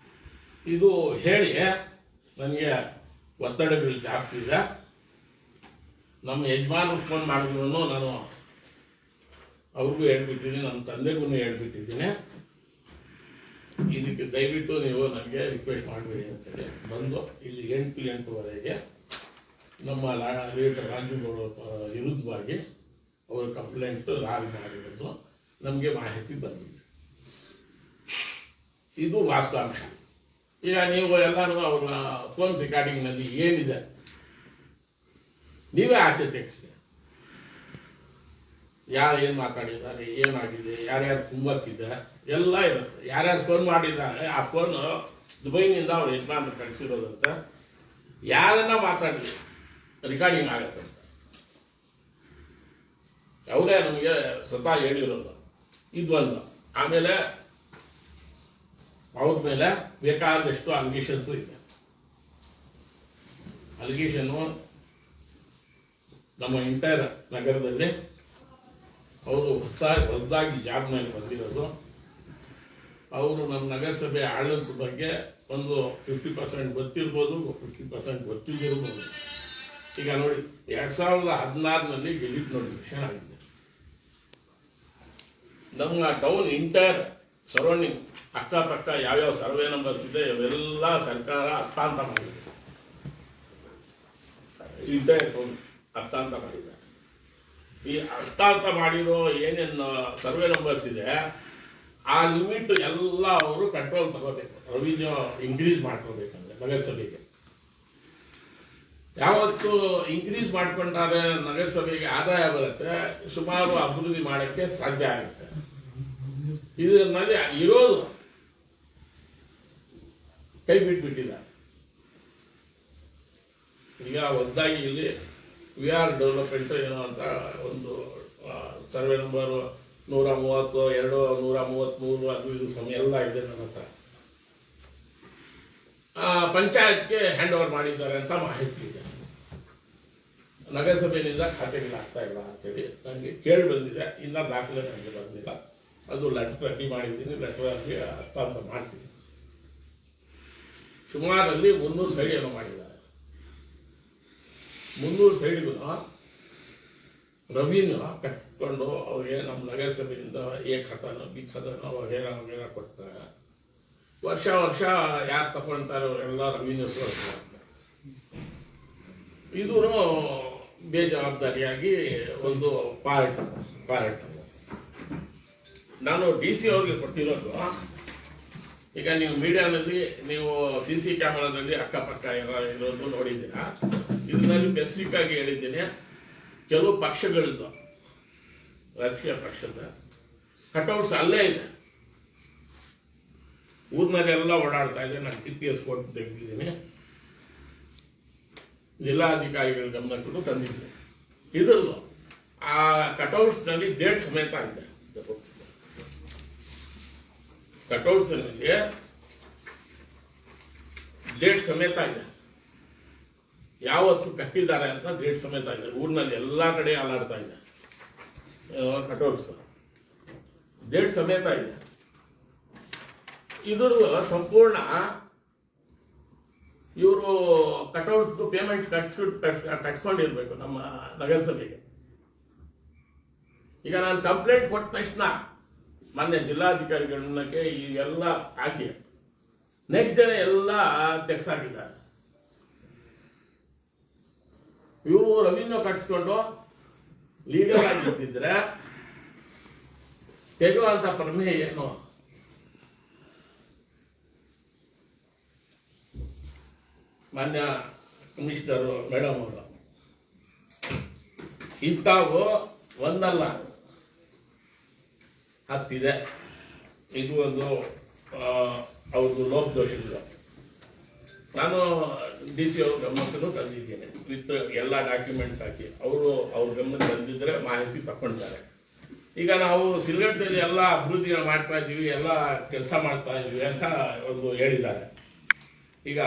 ಇದು ಹೇಳಿ ನನಗೆ ಒತ್ತಡಗಳು ಜಾಸ್ತಿ ಇದೆ. ನಮ್ಮ ಯಜಮಾನರು ಫೋನ್ ಮಾಡಿದ್ರು ನಾನು ಅವ್ರಿಗೂ ಹೇಳ್ಬಿಟ್ಟಿದ್ದೀನಿ, ನಮ್ಮ ತಂದೆಗೂ ಹೇಳ್ಬಿಟ್ಟಿದ್ದೀನಿ, ಇದಕ್ಕೆ ದಯವಿಟ್ಟು ನೀವು ನನಗೆ ರಿಕ್ವೆಸ್ಟ್ ಮಾಡಬೇಡಿ ಅಂತೇಳಿ ಬಂದು ಇಲ್ಲಿ 8-8:30 ನಮ್ಮ ಲೀಡರ್ ರಾಜುಗೌಡ ವಿರುದ್ಧವಾಗಿ ಅವರ ಕಂಪ್ಲೇಂಟ್ ಲಾಗ್ ಮಾಡಿರೋದು ನಮಗೆ ಮಾಹಿತಿ ಬಂದಿದೆ. ಇದು ವಾಸ್ತವಾಂಶ. ಈಗ ನೀವು ಎಲ್ಲರೂ ಅವರ ಫೋನ್ ರೆಕಾರ್ಡಿಂಗ್ನಲ್ಲಿ ಏನಿದೆ ನೀವೇ ಆಚೆ ತೆಗೆಸಿ, ಯಾರು ಏನು ಮಾತಾಡಿದ್ದಾರೆ, ಏನಾಗಿದೆ, ಯಾರ್ಯಾರು ಕುಂಬಕ್ಕಿದೆ ಎಲ್ಲ ಇರುತ್ತೆ. ಯಾರ್ಯಾರು ಫೋನ್ ಮಾಡಿದ್ದಾರೆ ಆ ಫೋನು ದುಬೈನಿಂದ ಅವ್ರ ಯಜಮಾನ ಕಳಿಸಿರೋದಂತ, ಯಾರನ್ನ ಮಾತಾಡಲಿ ರೆಕಾರ್ಡಿಂಗ್ ಆಗತ್ತಂತ ಅವರೇ ನಮಗೆ ಸ್ವತಃ ಹೇಳಿರೋದು. ಇದೊಂದು. ಆಮೇಲೆ ಅವ್ರ ಮೇಲೆ ಬೇಕಾದಷ್ಟು ಅಲಿಗೇಷನ್ಸು ಇದೆ. ಅಲಿಗೇಷನ್ನು ನಮ್ಮ ಎಂಟೈರ್ ನಗರದಲ್ಲಿ ಅವರು ಹೊಸದಾಗಿ ಜಾಬ್ ಮೇಲೆ ಬಂದಿರೋದು. ಅವರು ನಮ್ಮ ನಗರಸಭೆ ಆಡಳಿತದ ಬಗ್ಗೆ ಒಂದು 50% ಗೊತ್ತಿರ್ಬೋದು, 50% ಗೊತ್ತಿದ್ದಿರ್ಬೋದು. ಈಗ ನೋಡಿ, 2016ನಲ್ಲಿ ಗೆಜಿಟ್ ನೋಟಿಫಿಕೇಶನ್ ಆಗಿದೆ. ನಮ್ಮ ಟೌನ್ ಇಂಟೈರ್ ಸರೌಂಡಿಂಗ್ ಅಕ್ಕಪಕ್ಕ ಯಾವ್ಯಾವ ಸರ್ವೆ ನಂಬರ್ಸ್ ಇದೆ ಇವೆಲ್ಲ ಸರ್ಕಾರ ಹಸ್ತಾಂತರ ಮಾಡಿದೆ. ಇಂಟೈರ್ ಟೌನ್ ಹಸ್ತಾಂತರ ಮಾಡಿದೆ. ಈ ಹಸ್ತಾಂತರ ಮಾಡಿರೋ ಏನೇನು ಸರ್ವೆ ನಂಬರ್ಸ್ ಇದೆ ಆ ಲಿಮಿಟ್ ಎಲ್ಲ ಅವರು ಕಂಟ್ರೋಲ್ ತಗೋಬೇಕು. ರೆವಿನ್ಯೂ ಇನ್ಕ್ರೀಸ್ ಮಾಡ್ಕೋಬೇಕಂದ್ರೆ ನಗರಸಭೆಗೆ ಯಾವತ್ತು ಇನ್ಕ್ರೀಸ್ ಮಾಡ್ಕೊಂಡ್ರೆ ನಗರಸಭೆಗೆ ಆದಾಯ ಬರುತ್ತೆ, ಸುಮಾರು ಅಭಿವೃದ್ಧಿ ಮಾಡೋಕ್ಕೆ ಸಾಧ್ಯ ಆಗುತ್ತೆ. ಇದರಲ್ಲಿ ಇರೋದು ಕೈ ಬಿಟ್ಬಿಟ್ಟಿದ್ದಾರೆ. ಈಗ ಹೊಸದಾಗಿ ಇಲ್ಲಿ VR ಡೆವಲಪ್ಮೆಂಟ್ ಏನೋ ಅಂತ ಒಂದು ಸರ್ವೆ ನಂಬರು 132, 133 ಅದು ಇದು ಸಮಯ ಎಲ್ಲ ಇದೆ ನನ್ನ ಹತ್ರ. ಪಂಚಾಯತ್ಗೆ ಹ್ಯಾಂಡ್ ಓವರ್ ಮಾಡಿದ್ದಾರೆ ಅಂತ ಮಾಹಿತಿ ಇದೆ. ನಗರಸಭೆಯಿಂದ ಖಾತೆಗಳು ಆಗ್ತಾ ಇಲ್ಲ ಅಂತೇಳಿ ನನಗೆ ಕೇಳಿ ಬಂದಿದೆ. ಇನ್ನ ದಾಖಲೆ ನನಗೆ ಬಂದಿಲ್ಲ. ಅದು ಲೆಟರ್ ರೆಡಿ ಮಾಡಿದ್ದೀನಿ, ಲೆಟರ್ ಹಸ್ತಾಂತರ ಮಾಡ್ತೀನಿ. ಸುಮಾರಲ್ಲಿ 300 ಸೈಡ್ ಏನೋ ಮಾಡಿದ್ದಾರೆ. 300 ಸೈಡ್ಗೂ ರೆವಿನ್ಯೂ ಕಟ್ಕೊಂಡು ಅವ್ರಿಗೆ ನಮ್ಮ ನಗರಸಭೆಯಿಂದ ಖಾತನೋ ಬಿ ಖಾತನೋ ವಗೇರ ಕೊಡ್ತಾರೆ. ವರ್ಷ ಯಾರು ತಗೊಳ್ತಾರೋ ಎಲ್ಲ ರೆವಿನ್ಯೂಸ್ ಇದು ಬೇಜವಾಬ್ದಾರಿಯಾಗಿ ಒಂದು ಪಾರ್ಟ್ ನಾನು DC ಅವ್ರಿಗೆ ಕೊಟ್ಟಿರೋದು. ಈಗ ನೀವು ಮೀಡಿಯಾನಲ್ಲಿ ನೀವು CC ಕ್ಯಾಮರಾದಲ್ಲಿ ಅಕ್ಕಪಕ್ಕ ಎಲ್ಲ ಇರೋದು ನೋಡಿದ್ದೀರಾ. ಇದರಲ್ಲಿ ಸ್ಪೆಸಿಫಿಕ್ ಆಗಿ ಹೇಳಿದ್ದೀನಿ, ಕೆಲವು ಪಕ್ಷಗಳದ್ದು ರಾಜಕೀಯ ಪಕ್ಷದ ಕಟೌಟ್ಸ್ ಅಲ್ಲೇ ಇದೆ. ಊರಿನಲ್ಲೆಲ್ಲ ಓಡಾಡ್ತಾ ಇದೆ. ನಾನು TPS ಕೊಟ್ಟು ತೆಗೆದಿದ್ದೀನಿ, ಜಿಲ್ಲಾಧಿಕಾರಿಗಳ ಗಮನಕ್ಕೂ ತಂದಿದ್ದೀನಿ. ಇದರದ್ದು ಆ ಕಟೌಟ್ಸ್ ನಲ್ಲಿ ಡೇಟ್ ಸಮೇತ ಇದೆ. ಕಟೌಟ್ಸ್ ನಲ್ಲಿ ಡೇಟ್ ಸಮೇತ ಇದೆ, ಯಾವತ್ತು ಕಟ್ಟಿದ್ದಾರೆ ಅಂತ ಡೇಟ್ ಸಮೇತ ಇದೆ. ಊರಿನಲ್ಲಿ ಎಲ್ಲಾ ಕಡೆ ಅಲಾಡ್ತಾ ಇದೆ ಕಟೌಟ್ಸ್, ಡೇಟ್ ಸಮೇತ ಇದೆ. ಇದ್ರ ಸಂಪೂರ್ಣ ಇವರು ಕಟೌಟ್ಸ್ ಪೇಮೆಂಟ್ ಕಟ್ಸ್ಕೊಂಡಿರ್ಬೇಕು ನಮ್ಮ ನಗರಸಭೆಗೆ. ಈಗ ನಾನು ಕಂಪ್ಲೇಂಟ್ ಕೊಟ್ಟ ತಕ್ಷಣ ಮೊನ್ನೆ ಜಿಲ್ಲಾಧಿಕಾರಿಗಳನ್ನಕ್ಕೆ ಇವೆಲ್ಲ ಹಾಕಿ ನೆಕ್ಸ್ಟ್ ಡೇ ಎಲ್ಲ ತೆಗ್ಸಾಕಿದ್ದಾರೆ. ಇವರು ರೆವಿನ್ಯೂ ಕಟ್ಸ್ಕೊಂಡು ಲೀಗಲ್ ಆಗಿ ಇದ್ದಿದ್ರೆ ತೆಗೆಯುವಂತ ಪ್ರಮೇಯ ಏನು? ಮಾನ್ಯ ಕಮಿಷನರ್ ಮೇಡಮ್ ಅವರು ಇಂಥವು ಒಂದಲ್ಲ ಹತ್ತಿದೆ. ಇದು ಒಂದು ಅವ್ರದ್ದು ಲೋಪದೋಷಗಳು. ನಾನು DC ಅವ್ರ ಗಮನಕ್ಕೂ ತಂದಿದ್ದೇನೆ ವಿತ್ ಎಲ್ಲ ಡಾಕ್ಯುಮೆಂಟ್ಸ್ ಹಾಕಿ. ಅವರು ಅವ್ರ ಗಮನಕ್ಕೆ ತಂದಿದ್ರೆ ಮಾಹಿತಿ ತಗೊಂಡಿದ್ದಾರೆ. ಈಗ ನಾವು ಸಿಲ್ಗಟ್ಟದಲ್ಲಿ ಎಲ್ಲ ಅಭಿವೃದ್ಧಿ ಮಾಡ್ತಾ ಇದ್ದೀವಿ, ಎಲ್ಲ ಕೆಲಸ ಮಾಡ್ತಾ ಇದ್ದೀವಿ ಅಂತ ಒಂದು ಹೇಳಿದ್ದಾರೆ. ಈಗ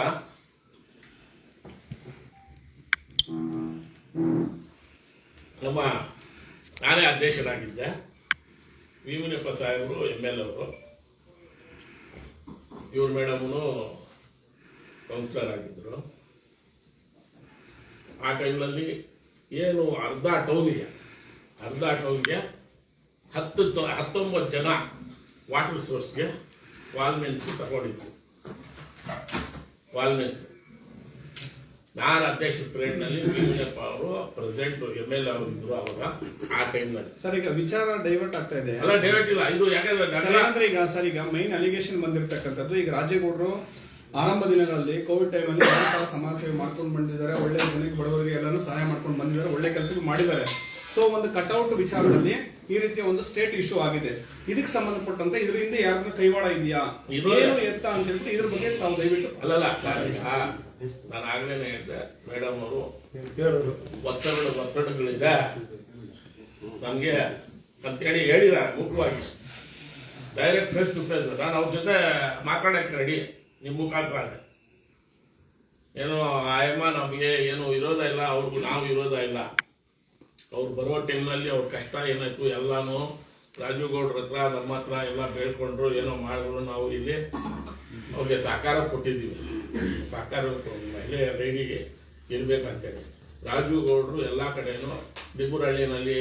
ನಮ್ಮ ನಾನೇ ಅಧ್ಯಕ್ಷನಾಗಿದ್ದೆ, ವಿ ಮುನಿಯಪ್ಪ ಸಾಹೇಬರು ML ಅವರು, ಇವ್ರ ಮೇಡಮ್ನು ಕೌನ್ಸಿಲರ್ ಆಗಿದ್ರು. ಆ ಟೈಮ್ನಲ್ಲಿ ಏನು ಅರ್ಧ ಟೌನ್ಗೆ 19 ಜನ ವಾಟರ್ ಸೋರ್ಸ್ಗೆ ವಾಲ್ಮೆನ್ಸ್ ತಗೊಂಡಿದ್ರು. ವಾಲ್ಮೆನ್ಸ್ ನಾನು ಅಧ್ಯಕ್ಷ ಪೀರಿಯಡ್ನಲ್ಲಿ ವಿ ಮುನಿಯಪ್ಪ ಅವರು ಪ್ರೆಸಿಡೆಂಟ್ ML ಅವರು ಇದ್ರು ಅವಾಗ. ಆ ಟೈಮ್ನಲ್ಲಿ ಸರ್ ಈಗ ವಿಚಾರ ಡೈವರ್ಟ್ ಆಗ್ತಾ ಇದೆ. ಅಲ್ಲ, ಡೈವರ್ಟ್ ಇಲ್ಲ. ಇದು ಯಾಕಂದ್ರೆ ಈಗ ಮೈನ್ ಅಲಿಗೇಷನ್ ಬಂದಿರತಕ್ಕಂಥದ್ದು, ಈಗ ರಾಜೇಗೌಡರು ಆರಂಭ ದಿನಗಳಲ್ಲಿ ಕೋವಿಡ್ ಟೈಮಲ್ಲಿ ಸಮಾಜ ಸೇವೆ ಮಾಡ್ಕೊಂಡು ಬಂದಿದ್ದಾರೆ, ಒಳ್ಳೆ ಜನಕ್ಕೆ ಬಡವರಿಗೆ ಎಲ್ಲಾನು ಸಹಾಯ ಮಾಡ್ಕೊಂಡು ಬಂದಿದ್ದಾರೆ, ಒಳ್ಳೆ ಕೆಲಸಗಳು ಮಾಡಿದ್ದಾರೆ. ಸೊ ಒಂದು ಕಟ್ಔಟ್ ವಿಚಾರದಲ್ಲಿ ಈ ರೀತಿಯ ಒಂದು ಸ್ಟೇಟ್ ಇಶ್ಯೂ ಆಗಿದೆ. ಇದಕ್ಕೆ ಸಂಬಂಧಪಟ್ಟಂತೆ ಇದರಿಂದ ಯಾರನ್ನ ಕೈವಾಡ ಇದೆಯಾ, ಏನು ಎತ್ತ ಅಂತ ಹೇಳ್ಬಿಟ್ಟು ಇದ್ರ ಬಗ್ಗೆ ತಾವು ದಯವಿಟ್ಟು. ಅಲ್ಲಲ್ಲ, ನಾನು ಆಗ್ಲೇನೆ ಹೇಳಿದ್ದೆ, ಮೇಡಮ್ ಅವರು ಒತ್ತಡಗಳಿದೆ ನಮ್ಗೆ ಅಂತೇಳಿ ಹೇಳಿದ್ದಾರೆ ಮುಖ್ಯವಾಗಿ. ಡೈರೆಕ್ಟ್ ಫೇಸ್ ಟು ಫೇಸ್ ನಾನು ಅವ್ರ ಜೊತೆ ಮಾತಾಡಕ್ಕೆ ರೆಡಿ. ನಿಮ್ಮ ಮುಖಾಂತರ ಏನು ಆಯಮ್ಮ ನಮಗೆ ಏನು ವಿರೋಧ ಇಲ್ಲ, ಅವ್ರಿಗೂ ನಾವು ವಿರೋಧ ಇಲ್ಲ. ಅವ್ರು ಬರೋ ಟೈಮ್ನಲ್ಲಿ ಅವ್ರ ಕಷ್ಟ ಏನಾಯ್ತು ಎಲ್ಲಾನು ರಾಜೀವ್ ಗೌಡ್ರ ಹತ್ರ ನಮ್ಮ ಹತ್ರ ಎಲ್ಲ ಬೇಡ್ಕೊಂಡ್ರು, ಏನೋ ಮಾಡಿದ್ರು. ನಾವು ಇಲ್ಲಿ ಅವ್ರಿಗೆ ಸಹಕಾರ ಕೊಟ್ಟಿದ್ದೀವಿ. ಸಹಕಾರ ಮಹಿಳೆ ರೈಡಿಗೆ ಇರ್ಬೇಕಂತೇಳಿ ರಾಜೀವ್ ಗೌಡ್ರು ಎಲ್ಲ ಕಡೆನೂ ದಿಬ್ಬುರಹಳ್ಳಿನಲ್ಲಿ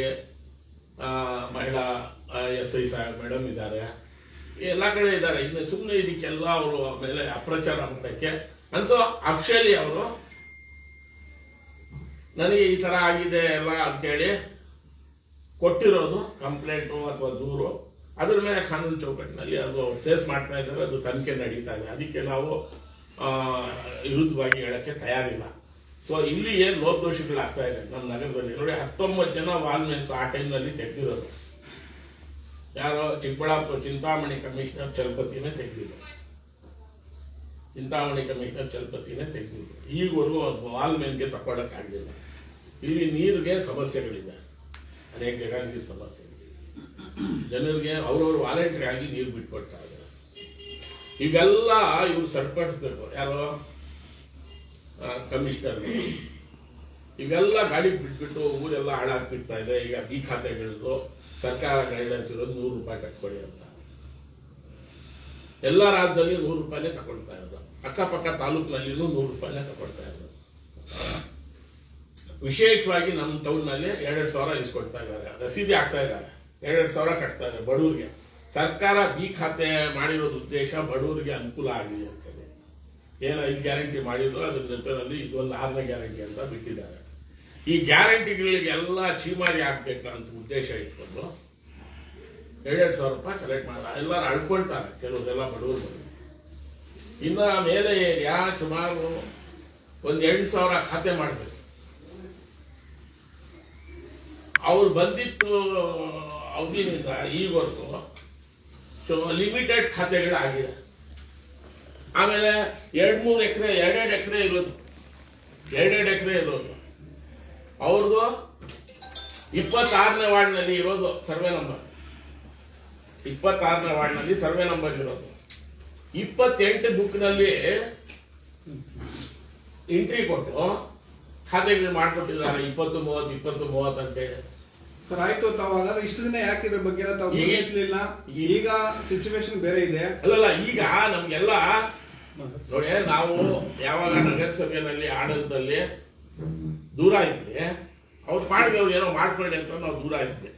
ಮಹಿಳಾ SI ಸಾಹೇಬ್ ಮೇಡಮ್ ಇದ್ದಾರೆ, ಎಲ್ಲ ಕಡೆ ಇದ್ದಾರೆ. ಇನ್ನು ಸುಮ್ಮನೆ ಇದಕ್ಕೆಲ್ಲ ಅವರು ಮೇಲೆ ಅಪ್ರಚಾರ ಮಾಡೋಕ್ಕೆ ಅಂತೂ ಅಫಿಷಿಯಲಿ ಅವರು ನನಗೆ ಈ ತರ ಆಗಿದೆ ಎಲ್ಲ ಅಂತೇಳಿ ಕೊಟ್ಟಿರೋದು ಕಂಪ್ಲೇಂಟು ಅಥವಾ ದೂರು. ಅದ್ರ ಮೇಲೆ ಕಾನೂನು ಚೌಕಟ್ಟಿನಲ್ಲಿ ಅದು ಫೇಸ್ ಮಾಡ್ತಾ ಇದ್ದಾರೆ, ಅದು ತನಿಖೆ ನಡೀತಾ ಇದೆ. ಅದಕ್ಕೆ ನಾವು ವಿರುದ್ಧವಾಗಿ ಹೇಳಕ್ಕೆ ತಯಾರಿಲ್ಲ. ಸೊ ಇಲ್ಲಿ ಏನು ಲೋಪದೋಷಗಳಾಗ್ತಾ ಇದೆ ನಮ್ಮ ನಗರದಲ್ಲಿ ನೋಡಿ. 19 ಜನ ವಾಲ್ಮೆನ್ಸ್ ಆ ಟೈಮ್ನಲ್ಲಿ ತೆಗೆದಿರೋದು. ಯಾರೋ ಚಿಕ್ಕಬಳ್ಳಾಪುರ ಚಿಂತಾಮಣಿ ಕಮಿಷನರ್ ಚಲಪತಿನೇ ತೆಗೆದಿದ್ರು. ಈವರೆಗೂ ವಾಲ್ಮೆನ್ಗೆ ತಗೊಳಕ್ಕಾಗಲಿಲ್ಲ. ಇಲ್ಲಿ ನೀರಿಗೆ ಸಮಸ್ಯೆಗಳಿದೆ, ಅನೇಕ ನೀರು ಸಮಸ್ಯೆಗಳಿದೆ. ಜನರಿಗೆ ಅವ್ರವ್ರು ವಾಲಂಟ್ರಿ ಆಗಿ ನೀರು ಬಿಟ್ಕೊಡ್ತಾ ಇದ್ದಾರೆ. ಇವೆಲ್ಲ ಇವ್ರು ಸರಿಪಡಿಸ್ಬೇಕು. ಯಾರೋ ಕಮಿಷನರ್ ಇವೆಲ್ಲ ಗಾಡಿ ಬಿಟ್ಬಿಟ್ಟು ಊರೆಲ್ಲ ಹಾಳಾಗ್ಬಿಡ್ತಾ ಇದೆ. ಈಗ ಈ ಖಾತೆಗಳದ್ದು ಸರ್ಕಾರ ಗೈಡ್ಲೈನ್ಸ್ ಇರೋದು 100 ರೂಪಾಯಿ ಕಟ್ಕೊಳ್ಳಿ ಅಂತ. ಎಲ್ಲ ರಾಜ್ಯದಲ್ಲಿ 100 ರೂಪಾಯಿನೇ ತಗೊಳ್ತಾ ಇರೋದು. ಅಕ್ಕಪಕ್ಕ ತಾಲೂಕಿನಲ್ಲಿನೂ 100 ರೂಪಾಯಿನೇ ತಗೊಳ್ತಾ ಇರೋದು. ವಿಶೇಷವಾಗಿ ನಮ್ಮ ಟೌನ್ನಲ್ಲಿ 2,000 ಇಸ್ಕೊಡ್ತಾ ಇದ್ದಾರೆ, ರಸೀದಿ ಆಗ್ತಾ ಇದ್ದಾರೆ. 2,000 ಕಟ್ತಾ ಇದ್ದಾರೆ ಬಡವರಿಗೆ. ಸರ್ಕಾರ ಬಿ ಖಾತೆ ಮಾಡಿರೋದು ಉದ್ದೇಶ ಬಡವರಿಗೆ ಅನುಕೂಲ ಆಗಲಿ ಅಂತೇಳಿ. ಏನು 5 ಗ್ಯಾರಂಟಿ ಮಾಡಿದ್ರು, ಅದ್ರ ಜೊತೆಯಲ್ಲಿ ಇದೊಂದು 6ನೇ ಗ್ಯಾರಂಟಿ ಅಂತ ಬಿಟ್ಟಿದ್ದಾರೆ. ಈ ಗ್ಯಾರಂಟಿಗಳಿಗೆಲ್ಲ ಚೀಮಾರಿ ಹಾಕ್ಬೇಕು ಅಂತ ಉದ್ದೇಶ ಇಟ್ಕೊಂಡು 2,000 ರೂಪಾಯಿ ಕಲೆಕ್ಟ್ ಮಾಡ ಎಲ್ಲರೂ ಅಳ್ಕೊಳ್ತಾರೆ. ಕೆಲವರೆಲ್ಲ ಬಡವರು ಇನ್ನ ಮೇಲೆ ಸುಮಾರು ಒಂದು 8,000 ಖಾತೆ ಮಾಡಬೇಕು. ಅವ್ರು ಬಂದಿತ್ತು ಅವಧಿನಿಂದ ಈವರೆಗೂ ಲಿಮಿಟೆಡ್ ಖಾತೆಗಳಾಗಿದೆ. ಆಮೇಲೆ 2-3 ಎಕರೆ 2 ಎಕರೆ ಇರೋದು ಅವ್ರದ್ದು 26ನೇ ವಾರ್ಡ್ನಲ್ಲಿ ಇರೋದು ಸರ್ವೆ ನಂಬರ್, 26ನೇ ವಾರ್ಡ್ನಲ್ಲಿ ಸರ್ವೆ ನಂಬರ್ ಇರೋದು. 28 ಬುಕ್ನಲ್ಲಿ ಎಂಟ್ರಿ ಕೊಟ್ಟು ಖಾತೆಗಳು ಮಾಡ್ಕೊಟ್ಟಿದ್ದಾರೆ 20-30 ಅಂತೇಳಿ. ಸರ್ ಆಯ್ತು, ತಾವು ಹಾಗಾದ್ರೆ ಇಷ್ಟು ದಿನ ಯಾಕೆ ಇದ್ರ ಬಗ್ಗೆ ತಾವು ಗಮನಿಸಲಿಲ್ಲ? ಈಗ ಸಿಚುವೇಶನ್ ಬೇರೆ ಇದೆ. ಅಲ್ಲಲ್ಲ, ಈಗ ನಮ್ಗೆಲ್ಲ ನೋಡಿ, ನಾವು ಯಾವಾಗ ನಗರಸಭೆಯಲ್ಲಿ ಆಡಳಿತದಲ್ಲಿ ದೂರ ಇದ್ವಿ, ಅವ್ರು ಪಾಡಿಗೆ ಅವ್ರು ಏನೋ ಮಾಡ್ಕೊಳ್ಳಿ ಅಂತ ನಾವು ದೂರ ಇದ್ವಿ.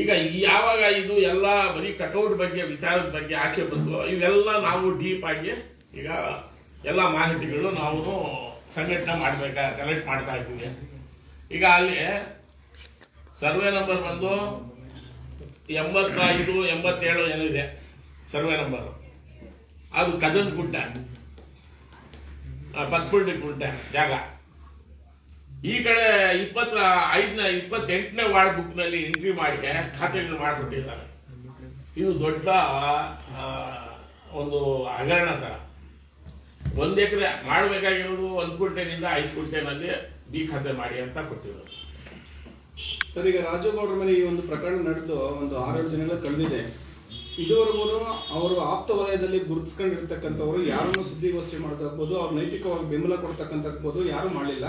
ಈಗ ಯಾವಾಗ ಇದು ಎಲ್ಲ ಬರೀ ಕಟೌಟ್ ಬಗ್ಗೆ ವಿಚಾರದ ಬಗ್ಗೆ ಆಚೆ ಬಂದು ಇವೆಲ್ಲ ನಾವು ಡೀಪ್ ಆಗಿ ಈಗ ಎಲ್ಲ ಮಾಹಿತಿಗಳು ನಾವು ಸಂಘಟನೆ ಕಲೆಕ್ಟ್ ಮಾಡ್ತಾ ಇದ್ದೀವಿ. ಈಗ ಅಲ್ಲಿ ಸರ್ವೆ ನಂಬರ್ ಬಂದು 85-87 ಏನಿದೆ ಸರ್ವೆ ನಂಬರ್, ಅದು ಕದನ್ ಗುಡ್ಡ, ಪತ್ಪುಲ್ಡಿ ಗುಡ್ಡ ಜಾಗ. ಈ ಕಡೆ 28ನೇ ವಾರ್ಡ್ ಬುಕ್ ನಲ್ಲಿ ಎಂಟ್ರಿ ಮಾಡಿ ಖಾತೆಗಳು ಮಾಡಿಬಿಟ್ಟಿದ್ದಾರೆ. ಇದು ದೊಡ್ಡ ಒಂದು ಹಗರಣ ತರ. 1 ಎಕರೆ ಮಾಡಬೇಕಾಗಿರೋದು 1 ಗುಂಟೆನಿಂದ 5 ಗುಂಟೆನಲ್ಲಿ ಬಿ ಖಾತೆ ಮಾಡಿ ಅಂತ ಕೊಟ್ಟಿರೋದು. ಸರ್, ಈಗ ರಾಜೇಗೌಡರ ಮೇಲೆ ಈ ಒಂದು ಪ್ರಕರಣ ನಡೆದು ಒಂದು 6-7 ದಿನಗಳ ಕಳೆದಿದೆ. ಇದುವರೆಗೂ ಅವರು ಆಪ್ತ ವಲಯದಲ್ಲಿ ಗುರುತಿಸ್ಕೊಂಡಿರ್ತಕ್ಕಂಥವ್ರು ಯಾರನ್ನು ಸುದ್ದಿಗೋಷ್ಠಿ ಮಾಡೋದಾಗ್ಬೋದು, ಅವ್ರು ನೈತಿಕವಾಗಿ ಬೆಂಬಲ ಕೊಡ್ತಕ್ಕಂಥದ್ದು ಯಾರು ಮಾಡಲಿಲ್ಲ.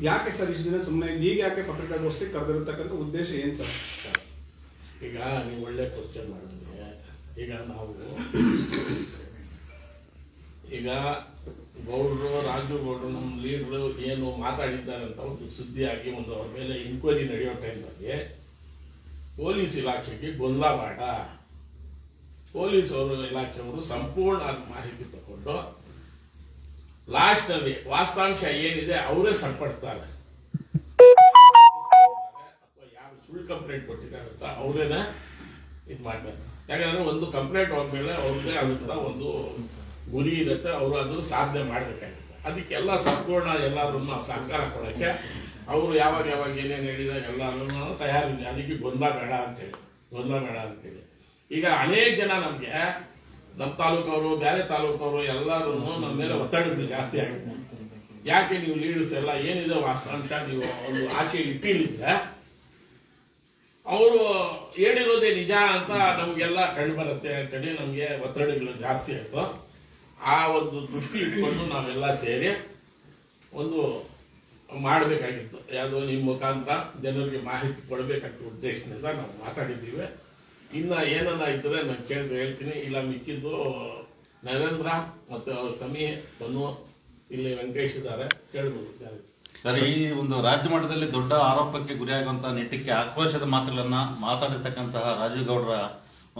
ಯಾಕೆ ಸರ್ ಇಷ್ಟು ದಿನ ಸುಮ್ಮನೆ? ಈಗ ಯಾಕೆ ಪತ್ರಿಕಾಗೋಷ್ಠಿ ಕರೆದಿರ್ತಕ್ಕಂಥ ಉದ್ದೇಶ ಏನ್ ಸರ್? ಈಗ ನೀವು ಒಳ್ಳೆ ಕ್ವಶನ್ ಮಾಡಿದ್ರೆ, ಈಗ ನಾವು ಈಗ ಗೌಡ್ರು, ರಾಜು ಗೌಡ್ರು, ನಮ್ಮ ಲೀಡ್ರು ಏನು ಮಾತಾಡಿದ್ದಾರೆ ಅಂತ ಒಂದು ಸುದ್ದಿಯಾಗಿ ಒಂದು ಅವ್ರ ಮೇಲೆ ಇನ್ಕ್ವೈರಿ ನಡೆಯೋ ಟೈಮ್ನಲ್ಲಿ ಪೊಲೀಸ್ ಇಲಾಖೆಗೆ ಗೊಂದಲ ಬೇಡ. ಪೊಲೀಸ್ ಇಲಾಖೆಯವರು ಸಂಪೂರ್ಣ ಮಾಹಿತಿ ತಗೊಂಡು ಲಾಸ್ಟ್ ನಲ್ಲಿ ವಾಸ್ತವಾಂಶ ಏನಿದೆ ಅವರೇ ಸರಿಪಡಿಸ್ತಾರೆ. ಅಥವಾ ಯಾರು ಸುಳ್ಳು ಕಂಪ್ಲೇಂಟ್ ಕೊಟ್ಟಿದ್ದಾರೆ ಅಂತ ಅವರೇನೆ ಇದು ಮಾಡ್ತಾರೆ. ಯಾಕಂದ್ರೆ ಒಂದು ಕಂಪ್ಲೇಂಟ್ ಹೋದ್ಮೇಲೆ ಅವ್ರಿಗೆ ಅದನ್ನ ಒಂದು ಗುರಿ ಇರುತ್ತೆ, ಅವರು ಅದನ್ನು ಸಾಧನೆ ಮಾಡಬೇಕಾಗುತ್ತೆ. ಅದಕ್ಕೆಲ್ಲ ಸಂಪೂರ್ಣ ಎಲ್ಲರೂ ನಾವು ಸಹಕಾರ ಕೊಡೋಕ್ಕೆ ಅವರು ಯಾವಾಗ ಏನೇನು ಹೇಳಿದಾಗ ಎಲ್ಲರೂ ತಯಾರಿದೆ. ಅದಕ್ಕೆ ಗೊಂದಲ ಬೇಡ ಅಂತೇಳಿ ಈಗ ಅನೇಕ ಜನ ನಮಗೆ ನಮ್ಮ ತಾಲೂಕವರು, ಬೇರೆ ತಾಲೂಕವರು ಎಲ್ಲರೂ ನಮ್ಮ ಮೇಲೆ ಒತ್ತಡಗಳು ಜಾಸ್ತಿ ಆಗಿದೆ. ಯಾಕೆ ನೀವು ಲೀಡರ್ಸ್ ಎಲ್ಲ ಏನಿದೆ ವಾಸ್ತವಾಂಶ ನೀವು ಒಂದು ಆಚೆ ಇಟ್ಟಿಲ್ಲಿದ್ರೆ ಅವರು ಹೇಳಿರೋದೇ ನಿಜ ಅಂತ ನಮಗೆಲ್ಲ ಕಂಡು ಬರುತ್ತೆ ಅಂತೇಳಿ ನಮಗೆ ಒತ್ತಡಗಳು ಜಾಸ್ತಿ ಆಯಿತು. ಆ ಒಂದು ದೃಷ್ಟಿ ಇಟ್ಕೊಂಡು ನಾವೆಲ್ಲ ಸೇರಿ ಒಂದು ಮಾಡಬೇಕಾಗಿತ್ತು. ಯಾವುದೋ ನಿಮ್ಮ ಮುಖಾಂತರ ಜನರಿಗೆ ಮಾಹಿತಿ ಕೊಡಬೇಕಂತ ಉದ್ದೇಶದಿಂದ ನಾವು ಮಾತಾಡಿದ್ದೀವಿ. ಇನ್ನು ಏನನ್ನ ಇದ್ರೆ ನಾನು ಕೇಳಿದ್ರೆ ಹೇಳ್ತೀನಿ, ಇಲ್ಲ ಮಿಕ್ಕಿದ್ದು ನರೇಂದ್ರ ಮತ್ತು ಅವ್ರ ಸಮಿ ತನು ಇಲ್ಲಿ ವೆಂಕಟೇಶ್ ಇದ್ದಾರೆ, ಕೇಳ್ಬೋದು. ಸರ್, ಈ ಒಂದು ರಾಜ್ಯ ಮಟ್ಟದಲ್ಲಿ ದೊಡ್ಡ ಆರೋಪಕ್ಕೆ ಗುರಿಯಾಗುವಂತಹ ನಿಟ್ಟಕ್ಕೆ ಆಕ್ರೋಶದ ಮಾತುಗಳನ್ನ ಮಾತಾಡಿರ್ತಕ್ಕಂತಹ ರಾಜೇಗೌಡರ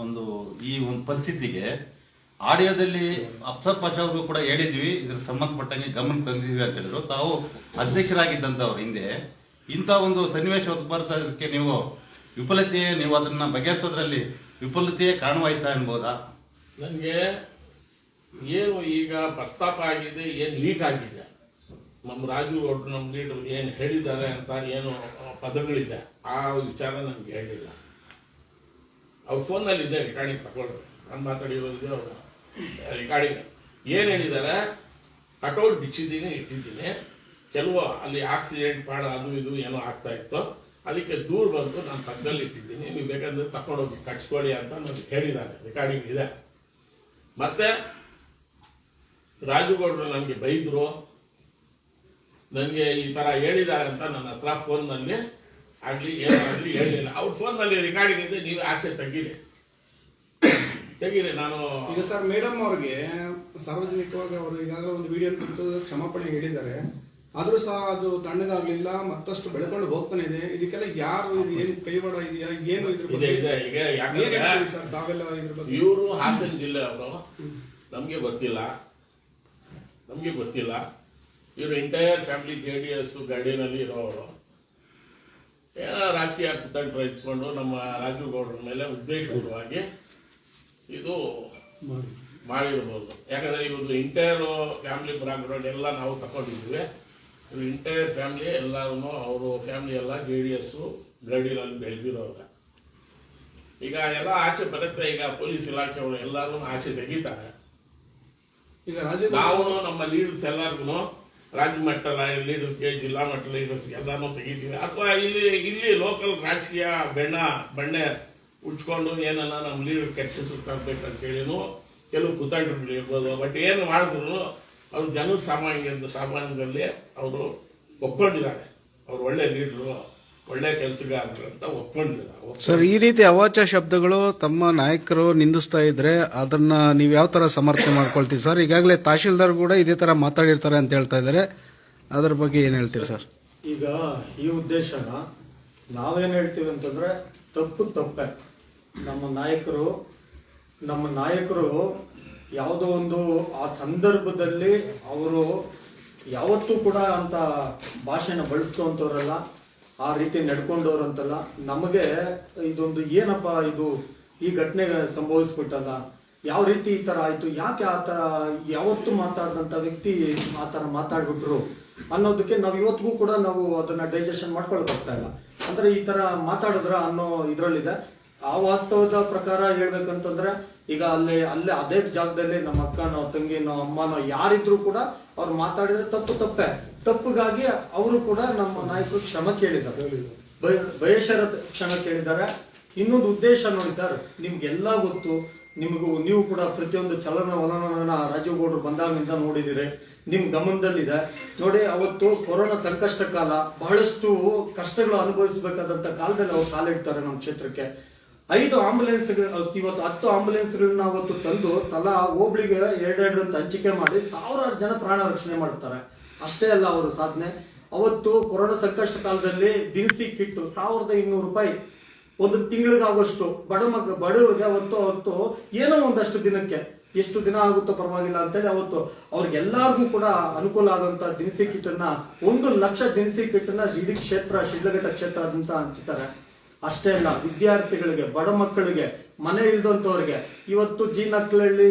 ಒಂದು ಈ ಒಂದು ಪರಿಸ್ಥಿತಿಗೆ ಆಡಿಯೋದಲ್ಲಿ ಅಫ್ಸರ್ ಪಾಷಾ ಅವರು ಕೂಡ ಹೇಳಿದ್ವಿ, ಇದ್ರ ಸಂಬಂಧಪಟ್ಟಂಗೆ ಗಮನ ತಂದಿದ್ವಿ ಅಂತ ಹೇಳಿದ್ರು. ತಾವು ಅಧ್ಯಕ್ಷರಾಗಿದ್ದಂಥವ್ರು ಹಿಂದೆ ಇಂಥ ಒಂದು ಸನ್ನಿವೇಶ ಉತ್ಪನ್ನಕ್ಕೆ ನೀವು ನೀವು ಅದನ್ನ ಬಗೆಹರಿಸೋದ್ರಲ್ಲಿ ವಿಫಲತೆಯೇ ಕಾರಣವಾಯ್ತಾ ಅನ್ಬೋದಾ? ನನಗೆ ಏನು ಈಗ ಪ್ರಸ್ತಾಪ ಆಗಿದೆ, ಏನು ಲೀಕ್ ಆಗಿದೆ, ನಮ್ಮ ರಾಜು ಗೌಡ್ರು ನಮ್ಮ ಲೀಡರ್ ಏನು ಹೇಳಿದ್ದಾರೆ ಅಂತ ಏನು ಪದಗಳಿದೆ ಆ ವಿಚಾರ ನನಗೆ ಹೇಳಿಲ್ಲ. ಅವ್ರ ಫೋನಲ್ಲಿ ಇದೆ, ರೆಕಾರ್ಡಿಂಗ್ ತಗೊಳ್ರಿ. ನಾನು ಮಾತಾಡಿರೋದಿದೆ, ಅವರು ರೆಕಾರ್ಡಿಂಗ್ ಏನು ಹೇಳಿದ್ದಾರೆ, ಕಟೌಟ್ ಬಿಚ್ಚಿದ್ದೀನಿ, ಇಟ್ಟಿದ್ದೀನಿ, ಕೆಲವು ಅಲ್ಲಿ ಆಕ್ಸಿಡೆಂಟ್ ಪಾಡ ಅದು ಇದು ಏನೋ ಆಗ್ತಾ ಇತ್ತು, ಅದಕ್ಕೆ ದೂರ ಬಂತು, ನಾನು ಪಕ್ಕದಲ್ಲಿ ಇಟ್ಟಿದ್ದೀನಿ, ನೀವು ಬೇಕಾದ್ರೆ ತಗೊಂಡೋಗಿ ಕಟ್ಸ್ಕೊಳ್ಳಿ ಅಂತ ನನಗೆ ಹೇಳಿದ್ದಾರೆ. ರೆಕಾರ್ಡಿಂಗ್ ಇದೆ. ಮತ್ತೆ ರಾಜುಗೌಡರು ನನಗೆ ಬೈದ್ರು, ನನಗೆ ಈ ತರ ಹೇಳಿದ್ದಾರೆ ಅಂತ ನನ್ನ ಹತ್ರ ಫೋನ್ನಲ್ಲಿ ಆಗ್ಲಿ ಏನಾಗ್ಲಿ ಹೇಳಿಲ್ಲ. ಅವ್ರ ಫೋನ್ನಲ್ಲಿ ರೆಕಾರ್ಡಿಂಗ್ ಇದೆ, ನೀವು ಆಚೆ ತೆಗೀರಿ. ನಾನು ಈಗ ಸರ್ ಮೇಡಮ್ ಅವ್ರಿಗೆ ಸಾರ್ವಜನಿಕವಾಗಿ ಅವರು ಈಗಾಗಲೇ ಒಂದು ವಿಡಿಯೋ ಕುರಿತು ಕ್ಷಮಾಪಣೆ ಹೇಳಿದ್ದಾರೆ. ಆದ್ರೂ ಸಹ ಅದು ತಣ್ಣಗಾಗ್ಲಿಲ್ಲ, ಮತ್ತಷ್ಟು ಬೆಳ್ಕೊಂಡು ಹೋಗ್ತಾನೆ ಇದೆ. ಇದಕ್ಕೆಲ್ಲ ಯಾರು ಏನು ಕೈವಾಡ ಇದೆಯಾ, ಏನು ಇದ್ರ ಬಗ್ಗೆ ಸರ್ ತಾವೆಲ್ಲ ಇದ್ರ ಬಗ್ಗೆ? ಇವರು ಹಾಸನ ಜಿಲ್ಲೆ ಅವರು, ನಮ್ಗೆ ಗೊತ್ತಿಲ್ಲ. ಇವರು ಎಂಟೈರ್ ಫ್ಯಾಮಿಲಿ JDS ಗಾಡಿನಲ್ಲಿ ಇರೋರು. ಏನೋ ರಾಜಕೀಯ ಕುತಂತ್ರ ಇಟ್ಕೊಂಡು ನಮ್ಮ ರಾಜು ಗೌಡ್ರ ಮೇಲೆ ಉದ್ದೇಶಪೂರ್ವವಾಗಿ ಇದು ಮಾಡಿರ್ಬೋದು. ಯಾಕಂದ್ರೆ ಇವ್ರದ್ದು ಇಂಟೈರ್ ಫ್ಯಾಮಿಲಿ ಬ್ಯಾಕ್ಗ್ರೌಂಡ್ ಎಲ್ಲ ನಾವು ತಗೊಂಡಿದ್ವಿ. ಇಂಟೈರ್ ಫ್ಯಾಮಿಲಿ ಎಲ್ಲರೂ ಅವರು ಫ್ಯಾಮಿಲಿ ಎಲ್ಲ JDS ಗಾಡಿನಲ್ಲಿ ಬೆಳೆದಿರೋರು. ಈಗ ಎಲ್ಲ ಆಚೆ ಬರುತ್ತೆ. ಈಗ ಪೊಲೀಸ್ ಇಲಾಖೆಯವರು ಎಲ್ಲರೂ ಆಚೆ ತೆಗಿತಾರೆ. ಈಗ ನಾವು ನಮ್ಮ ಲೀಡರ್ಸ್ ಎಲ್ಲರಿಗೂ ರಾಜ್ಯ ಮಟ್ಟದ ಲೀಡರ್ಸ್ಗೆ, ಜಿಲ್ಲಾ ಮಟ್ಟದ ಲೀಡರ್ಸ್ಗೆ ಎಲ್ಲಾನು ತೆಗಿತೀವಿ. ಅಥವಾ ಇಲ್ಲಿ ಲೋಕಲ್ ರಾಜಕೀಯ ಬಣ್ಣೆ ಉಚ್ಕೊಂಡು ಏನನ್ನ ನಮ್ಮ ಲೀಡರ್ ಕೆಟ್ಟಿಸ್ ತರಬೇಕಂತೇಳಿನೂ ಕೆಲವು ಕುತಂತ್ರಗಳು ಇರ್ಬೋದು. ಬಟ್ ಏನು ಮಾಡಿದ್ರು ಅವರು ಸಾಮಾನ್ಯದಲ್ಲಿ ಅವರು ಒಪ್ಕೊಂಡಿದ್ದಾರೆ. ಅವ್ರು ಒಳ್ಳೆ ಲೀಡರು, ಒಳ್ಳೆ ಕೆಲಸಗಾರರು ಅಂತ ಒಪ್ಕೊಂಡಿದ್ದಾರೆ. ಸರ್, ಈ ರೀತಿ ಅವಾಚ್ಯ ಶಬ್ದಗಳು ತಮ್ಮ ನಾಯಕರು ನಿಂದಿಸ್ತಾ ಇದ್ರೆ ಅದನ್ನ ನೀವು ಯಾವ ತರ ಸಮರ್ಥನೆ ಮಾಡ್ಕೊಳ್ತೀವಿ ಸರ್? ಈಗಾಗಲೇ ತಹಶೀಲ್ದಾರ್ ಕೂಡ ಇದೇ ತರ ಮಾತಾಡಿರ್ತಾರೆ ಅಂತ ಹೇಳ್ತಾ ಇದ್ದಾರೆ, ಅದ್ರ ಬಗ್ಗೆ ಏನ್ ಹೇಳ್ತೀರಿ ಸರ್? ಈಗ ಈ ಉದ್ದೇಶನ ನಾವೇನ್ ಹೇಳ್ತೀವಿ ಅಂತಂದ್ರೆ ತಪ್ಪೆ. ನಮ್ಮ ನಾಯಕರು ಯಾವುದೋ ಒಂದು ಆ ಸಂದರ್ಭದಲ್ಲಿ ಅವರು ಯಾವತ್ತೂ ಕೂಡ ಅಂತ ಭಾಷೆನ ಬಳಸ್ತೋಂಥವ್ರಲ್ಲ, ಆ ರೀತಿ ನಡ್ಕೊಂಡವ್ರು ಅಂತಲ್ಲ. ನಮಗೆ ಇದೊಂದು ಏನಪ್ಪ ಇದು ಈ ಘಟನೆ ಸಂಭವಿಸ್ಬಿಟ್ಟಲ್ಲ, ಯಾವ ರೀತಿ ಈ ತರ ಆಯ್ತು, ಯಾಕೆ ಆ ತರ ಯಾವತ್ತು ಮಾತಾಡಿದಂತ ವ್ಯಕ್ತಿ ಆ ತರ ಮಾತಾಡ್ಬಿಟ್ರು ಅನ್ನೋದಕ್ಕೆ ನಾವು ಇವತ್ತಿಗೂ ಕೂಡ ನಾವು ಅದನ್ನ ಡೈಜೆಷನ್ ಮಾಡ್ಕೊಳಕ್ ಆಗ್ತಾ ಇಲ್ಲ. ಅಂದ್ರೆ ಈ ತರ ಮಾತಾಡಿದ್ರ ಅನ್ನೋ ಇದ್ರಲ್ಲಿದೆ. ಆ ವಾಸ್ತವದ ಪ್ರಕಾರ ಹೇಳ್ಬೇಕಂತಂದ್ರೆ ಈಗ ಅಲ್ಲೇ ಅದೇ ಜಾಗದಲ್ಲಿ ನಮ್ಮ ಅಕ್ಕನೋ ತಂಗಿನೋ ಅಮ್ಮನೋ ಯಾರಿದ್ರು ಕೂಡ ಅವ್ರು ಮಾತಾಡಿದ್ರೆ ತಪ್ಪಿಗಾಗಿ ಅವರು ಕೂಡ ನಮ್ಮ ನಾಯಕರು ಕ್ಷಮೆ ಕೇಳಿದ್ದಾರೆ, ಬಯಸರ ಕ್ಷಮೆ ಕೇಳಿದ್ದಾರೆ. ಇನ್ನೊಂದು ಉದ್ದೇಶ ನೋಡಿ ಸರ್, ನಿಮ್ಗೆಲ್ಲ ಗೊತ್ತು, ನೀವು ಕೂಡ ಪ್ರತಿಯೊಂದು ಚಲನವಲನ ರಾಜೀವ್ಗೌಡರು ಬಂದಾಗಿಂದ ನೋಡಿದಿರಿ, ನಿಮ್ ಗಮನದಲ್ಲಿದೆ ನೋಡಿ. ಅವತ್ತು ಕೊರೋನಾ ಸಂಕಷ್ಟ ಕಾಲ, ಬಹಳಷ್ಟು ಕಷ್ಟಗಳು ಅನುಭವಿಸಬೇಕಾದಂತ ಕಾಲದಲ್ಲಿ ಅವ್ರು ಕಾಲಿಡ್ತಾರೆ ನಮ್ಮ ಕ್ಷೇತ್ರಕ್ಕೆ. 5 ಆಂಬುಲೆನ್ಸ್ಗಳು, ಇವತ್ತು 10 ಆಂಬುಲೆನ್ಸ್ಗಳನ್ನ ಅವತ್ತು ತಂದು ತಲಾ ಹೋಬಳಿಗೆ 2 ಅಂತ ಹಂಚಿಕೆ ಮಾಡಿ 1000 ಜನ ಪ್ರಾಣ ರಕ್ಷಣೆ ಮಾಡ್ತಾರೆ. ಅಷ್ಟೇ ಅಲ್ಲ ಅವರ ಸಾಧನೆ. ಅವತ್ತು ಕೊರೋನಾ ಸಂಕಷ್ಟ ಕಾಲದಲ್ಲಿ ದಿನಸಿ ಕಿಟ್ 1200 ರೂಪಾಯಿ ಒಂದು ತಿಂಗಳಿಗಾಗುವಷ್ಟು ಬಡವರಿಗೆ ಅವತ್ತು ಏನೋ ಒಂದಷ್ಟು ದಿನಕ್ಕೆ, ಎಷ್ಟು ದಿನ ಆಗುತ್ತೋ ಪರವಾಗಿಲ್ಲ ಅಂತೇಳಿ ಅವತ್ತು ಅವ್ರಿಗೆಲ್ಲರಿಗೂ ಕೂಡ ಅನುಕೂಲ ಆಗುವಂತ ದಿನಸಿ ಕಿಟ್ ಅನ್ನ 1 ಲಕ್ಷ ದಿನಸಿ ಕಿಟ್ ಅನ್ನ ಇಡೀ ಕ್ಷೇತ್ರ, ಶಿಡ್ಲಘಟ್ಟ ಕ್ಷೇತ್ರ ಅಂತ ಹಂಚ್ತಾರೆ. ಅಷ್ಟೇ ಅಲ್ಲ, ವಿದ್ಯಾರ್ಥಿಗಳಿಗೆ, ಬಡ ಮಕ್ಕಳಿಗೆ, ಮನೆ ಇಲ್ದಂತವ್ರಿಗೆ ಇವತ್ತು ಜೀನಕ್ಕಳಹಳ್ಳಿ,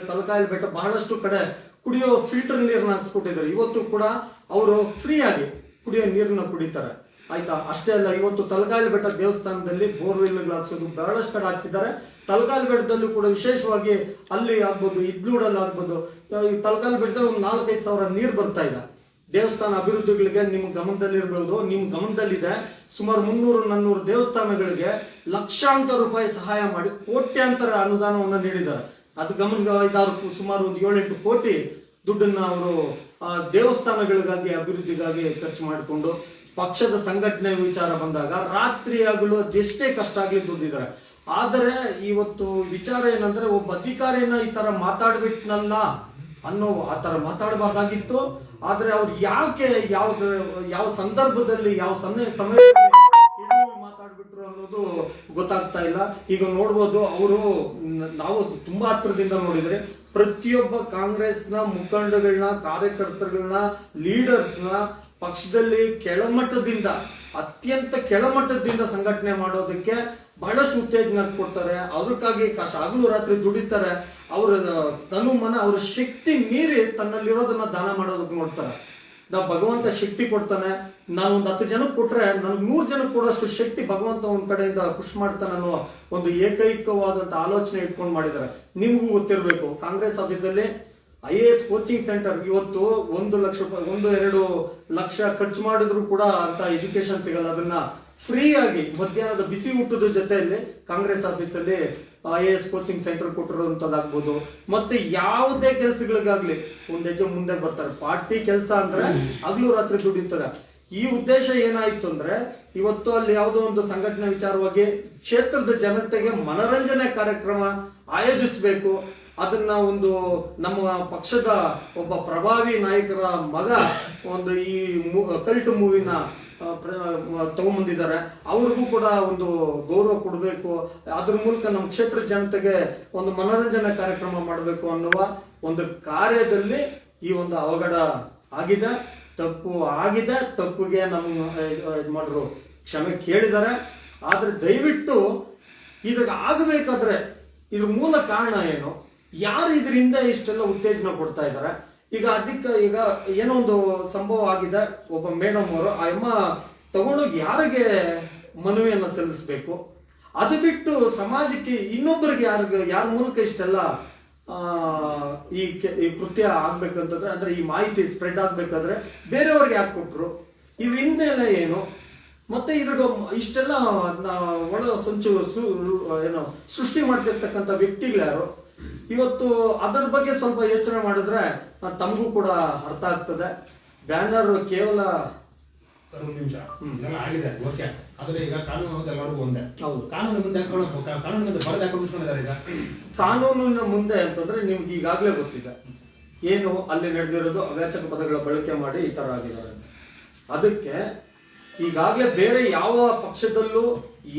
ತಲಕಾಯಲ್ ಬೆಟ್ಟ ಬಹಳಷ್ಟು ಕಡೆ ಕುಡಿಯೋ ಫಿಲ್ಟರ್ ನೀರನ್ನ ಹಾಕ್ಸ್ಕೊಟ್ಟಿದ್ದಾರೆ. ಇವತ್ತು ಕೂಡ ಅವರು ಫ್ರೀ ಆಗಿ ಕುಡಿಯೋ ನೀರನ್ನ ಕುಡಿತಾರೆ. ಆಯ್ತಾ? ಅಷ್ಟೇ ಅಲ್ಲ, ಇವತ್ತು ತಲಕಾಯಲ್ ಬೆಟ್ಟ ದೇವಸ್ಥಾನದಲ್ಲಿ ಬೋರ್ವೆಲ್ ಹಾಕ್ಸೋದು ಬಹಳಷ್ಟು ಕಡೆ ಹಾಕ್ಸಿದ್ದಾರೆ. ತಲಕಾಯಲ್ ಬೆಟ್ಟದಲ್ಲೂ ಕೂಡ ವಿಶೇಷವಾಗಿ ಅಲ್ಲಿ ಆಗ್ಬೋದು, ಇದ್ಲೂಡಲ್ಲಿ ಆಗ್ಬೋದು, ಈ ತಲಕಾಯಲ್ ಬೆಟ್ಟದಲ್ಲಿ ಒಂದು 4-5 ಸಾವಿರ ನೀರು ಬರ್ತಾ ಇದೆ. ದೇವಸ್ಥಾನ ಅಭಿವೃದ್ಧಿಗಳಿಗೆ ನಿಮ್ಮ ಗಮನದಲ್ಲಿರ್ಬೋದು, ನಿಮ್ಮ ಗಮನದಲ್ಲಿದೆ. ಸುಮಾರು 300-400 ದೇವಸ್ಥಾನಗಳಿಗೆ ಲಕ್ಷಾಂತರ ರೂಪಾಯಿ ಸಹಾಯ ಮಾಡಿ ಕೋಟ್ಯಾಂತರ ಅನುದಾನವನ್ನು ನೀಡಿದ್ದಾರೆ. ಅದು ಗಮನ ಸುಮಾರು ಒಂದು 7-8 ಕೋಟಿ ದುಡ್ಡನ್ನ ಅವರು ದೇವಸ್ಥಾನಗಳಿಗಾಗಿ, ಅಭಿವೃದ್ಧಿಗಾಗಿ ಖರ್ಚು ಮಾಡಿಕೊಂಡು, ಪಕ್ಷದ ಸಂಘಟನೆ ವಿಚಾರ ಬಂದಾಗ ರಾತ್ರಿ ಆಗಲು ಅದೆಷ್ಟೇ ಕಷ್ಟ ಆಗ್ಲಿ ದುಡ್ಡಿದ್ದಾರೆ. ಆದರೆ ಇವತ್ತು ವಿಚಾರ ಏನಂದ್ರೆ, ಒಬ್ಬ ಅಧಿಕಾರಿನ ಈ ತರ ಮಾತಾಡ್ಬಿಟ್ನಲ್ಲ ಅನ್ನೋ, ಆ ತರ ಮಾತಾಡಬಾರ್ದಾಗಿತ್ತು. ಆದ್ರೆ ಅವ್ರು ಯಾಕೆ ಯಾವ ಸಂದರ್ಭದಲ್ಲಿ ಯಾವ ಸಮಯದಲ್ಲಿ ಮಾತಾಡ್ಬಿಟ್ರು ಅನ್ನೋದು ಗೊತ್ತಾಗ್ತಾ ಇಲ್ಲ. ಈಗ ನೋಡ್ಬೋದು, ನಾವು ತುಂಬಾ ಹತ್ರದಿಂದ ನೋಡಿದ್ರೆ ಪ್ರತಿಯೊಬ್ಬ ಕಾಂಗ್ರೆಸ್ನ ಮುಖಂಡಗಳನ್ನ, ಕಾರ್ಯಕರ್ತರುಗಳನ್ನ, ಲೀಡರ್ಸ್ನ ಪಕ್ಷದಲ್ಲಿ ಕೆಳಮಟ್ಟದಿಂದ, ಅತ್ಯಂತ ಕೆಳಮಟ್ಟದಿಂದ ಸಂಘಟನೆ ಮಾಡೋದಕ್ಕೆ ಬಹಳಷ್ಟು ಉತ್ತೇಜನ ಕೊಡ್ತಾರೆ. ಅದಕ್ಕಾಗಿ ಹಗಲು ರಾತ್ರಿ ದುಡಿತಾರೆ. ಅವರ ತನು ಮನ, ಅವರ ಶಕ್ತಿ ಮೀರಿ ತನ್ನಲ್ಲಿರೋದನ್ನ ದಾನ ಮಾಡೋದಕ್ಕೆ ನೋಡ್ತಾರೆ. ಭಗವಂತ ಶಕ್ತಿ ಕೊಡ್ತಾನೆ, ನಾನು ಒಂದು 10 ಜನಕ್ಕೆ ಕೊಟ್ರೆ ನನಗೆ 100 ಜನಕ್ಕೆ ಕೊಡೋಷ್ಟು ಶಕ್ತಿ ಭಗವಂತ ಒಂದ್ ಕಡೆಯಿಂದ ಖುಷಿ ಮಾಡ್ತಾನೆ ಅನ್ನೋ ಒಂದು ಏಕೈಕವಾದಂತ ಆಲೋಚನೆ ಇಟ್ಕೊಂಡು ಮಾಡಿದ್ದಾರೆ. ನಿಮ್ಗೂ ಗೊತ್ತಿರ್ಬೇಕು, ಕಾಂಗ್ರೆಸ್ ಆಫೀಸಲ್ಲಿ IAS ಕೋಚಿಂಗ್ ಸೆಂಟರ್ ಇವತ್ತು 1 ಲಕ್ಷ ರೂಪಾಯಿ, 1-2 ಲಕ್ಷ ಖರ್ಚು ಮಾಡಿದ್ರು ಕೂಡ ಅಂತ ಎಜುಕೇಶನ್ ಸಿಗಲ್ಲ. ಅದನ್ನ ಫ್ರೀ ಆಗಿ ಮಧ್ಯಾಹ್ನದ ಬಿಸಿ ಊಟದ ಜೊತೆಯಲ್ಲಿ ಕಾಂಗ್ರೆಸ್ ಆಫೀಸಲ್ಲಿ IAS ಕೋಚಿಂಗ್ ಸೆಂಟರ್ ಕೊಟ್ಟಿರುವಂತದ್ದಾಗ್ಬೋದು. ಮತ್ತೆ ಯಾವುದೇ ಕೆಲಸಗಳಿಗಾಗ್ಲಿ ಒಂದ್ ಹೆಜ್ಜೆ ಮುಂದೆ ಬರ್ತಾರೆ. ಪಾರ್ಟಿ ಕೆಲಸ ಅಂದ್ರೆ ಹಗಲು ರಾತ್ರಿ ದುಡಿತಾರೆ. ಈ ಉದ್ದೇಶ ಏನಾಯ್ತು ಅಂದ್ರೆ, ಇವತ್ತು ಅಲ್ಲಿ ಯಾವುದೋ ಒಂದು ಸಂಘಟನೆ ವಿಚಾರವಾಗಿ ಕ್ಷೇತ್ರದ ಜನತೆಗೆ ಮನರಂಜನೆ ಕಾರ್ಯಕ್ರಮ ಆಯೋಜಿಸಬೇಕು. ಅದನ್ನ ಒಂದು ನಮ್ಮ ಪಕ್ಷದ ಒಬ್ಬ ಪ್ರಭಾವಿ ನಾಯಕರ ಮಗ ಒಂದು ಈ ಕಲ್ಟ್ ಮೂವಿನ ತಗೊಂಡ್ಬಂದಿದ್ದಾರೆ. ಅವ್ರಿಗೂ ಕೂಡ ಒಂದು ಗೌರವ ಕೊಡಬೇಕು, ಅದ್ರ ಮೂಲಕ ನಮ್ಮ ಕ್ಷೇತ್ರ ಜನತೆಗೆ ಒಂದು ಮನೋರಂಜನೆ ಕಾರ್ಯಕ್ರಮ ಮಾಡಬೇಕು ಅನ್ನುವ ಒಂದು ಕಾರ್ಯದಲ್ಲಿ ಈ ಒಂದು ಅವಘಡ ಆಗಿದೆ. ತಪ್ಪಿಗೆ ನಮ್ಮ ಯಜಮಾನರು ಕ್ಷಮೆ ಕೇಳಿದ್ದಾರೆ. ಆದ್ರೆ ದಯವಿಟ್ಟು ಇದಾಗ ಆಗಬೇಕಾದ್ರೆ ಇದ್ರ ಮೂಲ ಕಾರಣ ಏನು, ಯಾರು ಇದರಿಂದ ಇಷ್ಟೆಲ್ಲ ಉತ್ತೇಜನ ಕೊಡ್ತಾ ಇದ್ದಾರೆ? ಈಗ ಏನೋ ಒಂದು ಸಂಭವ ಆಗಿದೆ. ಒಬ್ಬ ಮೇಡಮ್ ಅವರು ಆ ಅಮ್ಮ ತಗೊಂಡೋಗಿ ಯಾರಿಗೆ ಮನವಿಯನ್ನ ಸಲ್ಲಿಸಬೇಕು? ಅದು ಬಿಟ್ಟು ಸಮಾಜಕ್ಕೆ ಇನ್ನೊಬ್ಬರಿಗೆ ಯಾರ ಮೂಲಕ ಇಷ್ಟೆಲ್ಲ ಈ ಕೃತ್ಯ ಆಗ್ಬೇಕಂತಂದ್ರೆ, ಅಂದ್ರೆ ಈ ಮಾಹಿತಿ ಸ್ಪ್ರೆಡ್ ಆಗ್ಬೇಕಾದ್ರೆ ಬೇರೆಯವ್ರಿಗೆ ಯಾಕೆ ಕೊಟ್ರು, ಇದ್ರ ಹಿನ್ನೆಲೆ ಏನು, ಮತ್ತೆ ಇದ್ರ ಇಷ್ಟೆಲ್ಲ ಒಳ ಸಂಚು ಏನೋ ಸೃಷ್ಟಿ ಮಾಡ್ತಿರ್ತಕ್ಕಂಥ ವ್ಯಕ್ತಿಗಳು ಇವತ್ತು ಅದರ ಬಗ್ಗೆ ಸ್ವಲ್ಪ ಯೋಚನೆ ಮಾಡಿದ್ರೆ ತಮಗೂ ಕೂಡ ಅರ್ಥ ಆಗ್ತದೆ. ಬ್ಯಾನರ್ ಕೇವಲ ಒಂದು ನಿಮಿಷ ಇದೆಲ್ಲ ಆಗಿದೆ, ಓಕೆ. ಆದ್ರೆ ಈಗ ಕಾನೂನು ಅನ್ನೋದು ಎಲ್ಲರಿಗೂ ಒಂದೇ. ಹೌದು. ಕಾನೂನು ಮುಂದೆ ಕಾನೂನು ಮುಂದೆ ಬರದೆ ಹಾಕೊಂಡಿದ್ದಾರೆ. ಈಗ ಕಾನೂನಿನ ಮುಂದೆ ಅಂತಂದ್ರೆ ನಿಮ್ಗೆ ಈಗಾಗಲೇ ಗೊತ್ತಿದೆ ಏನು ಅಲ್ಲಿ ನಡೆದಿರೋದು, ಅವ್ಯಾಚಕ ಪದಗಳ ಬಳಕೆ ಮಾಡಿ ಈ ತರ ಆಗಿದ್ದಾರೆ. ಅದಕ್ಕೆ ಈಗಾಗಲೇ ಬೇರೆ ಯಾವ ಪಕ್ಷದಲ್ಲೂ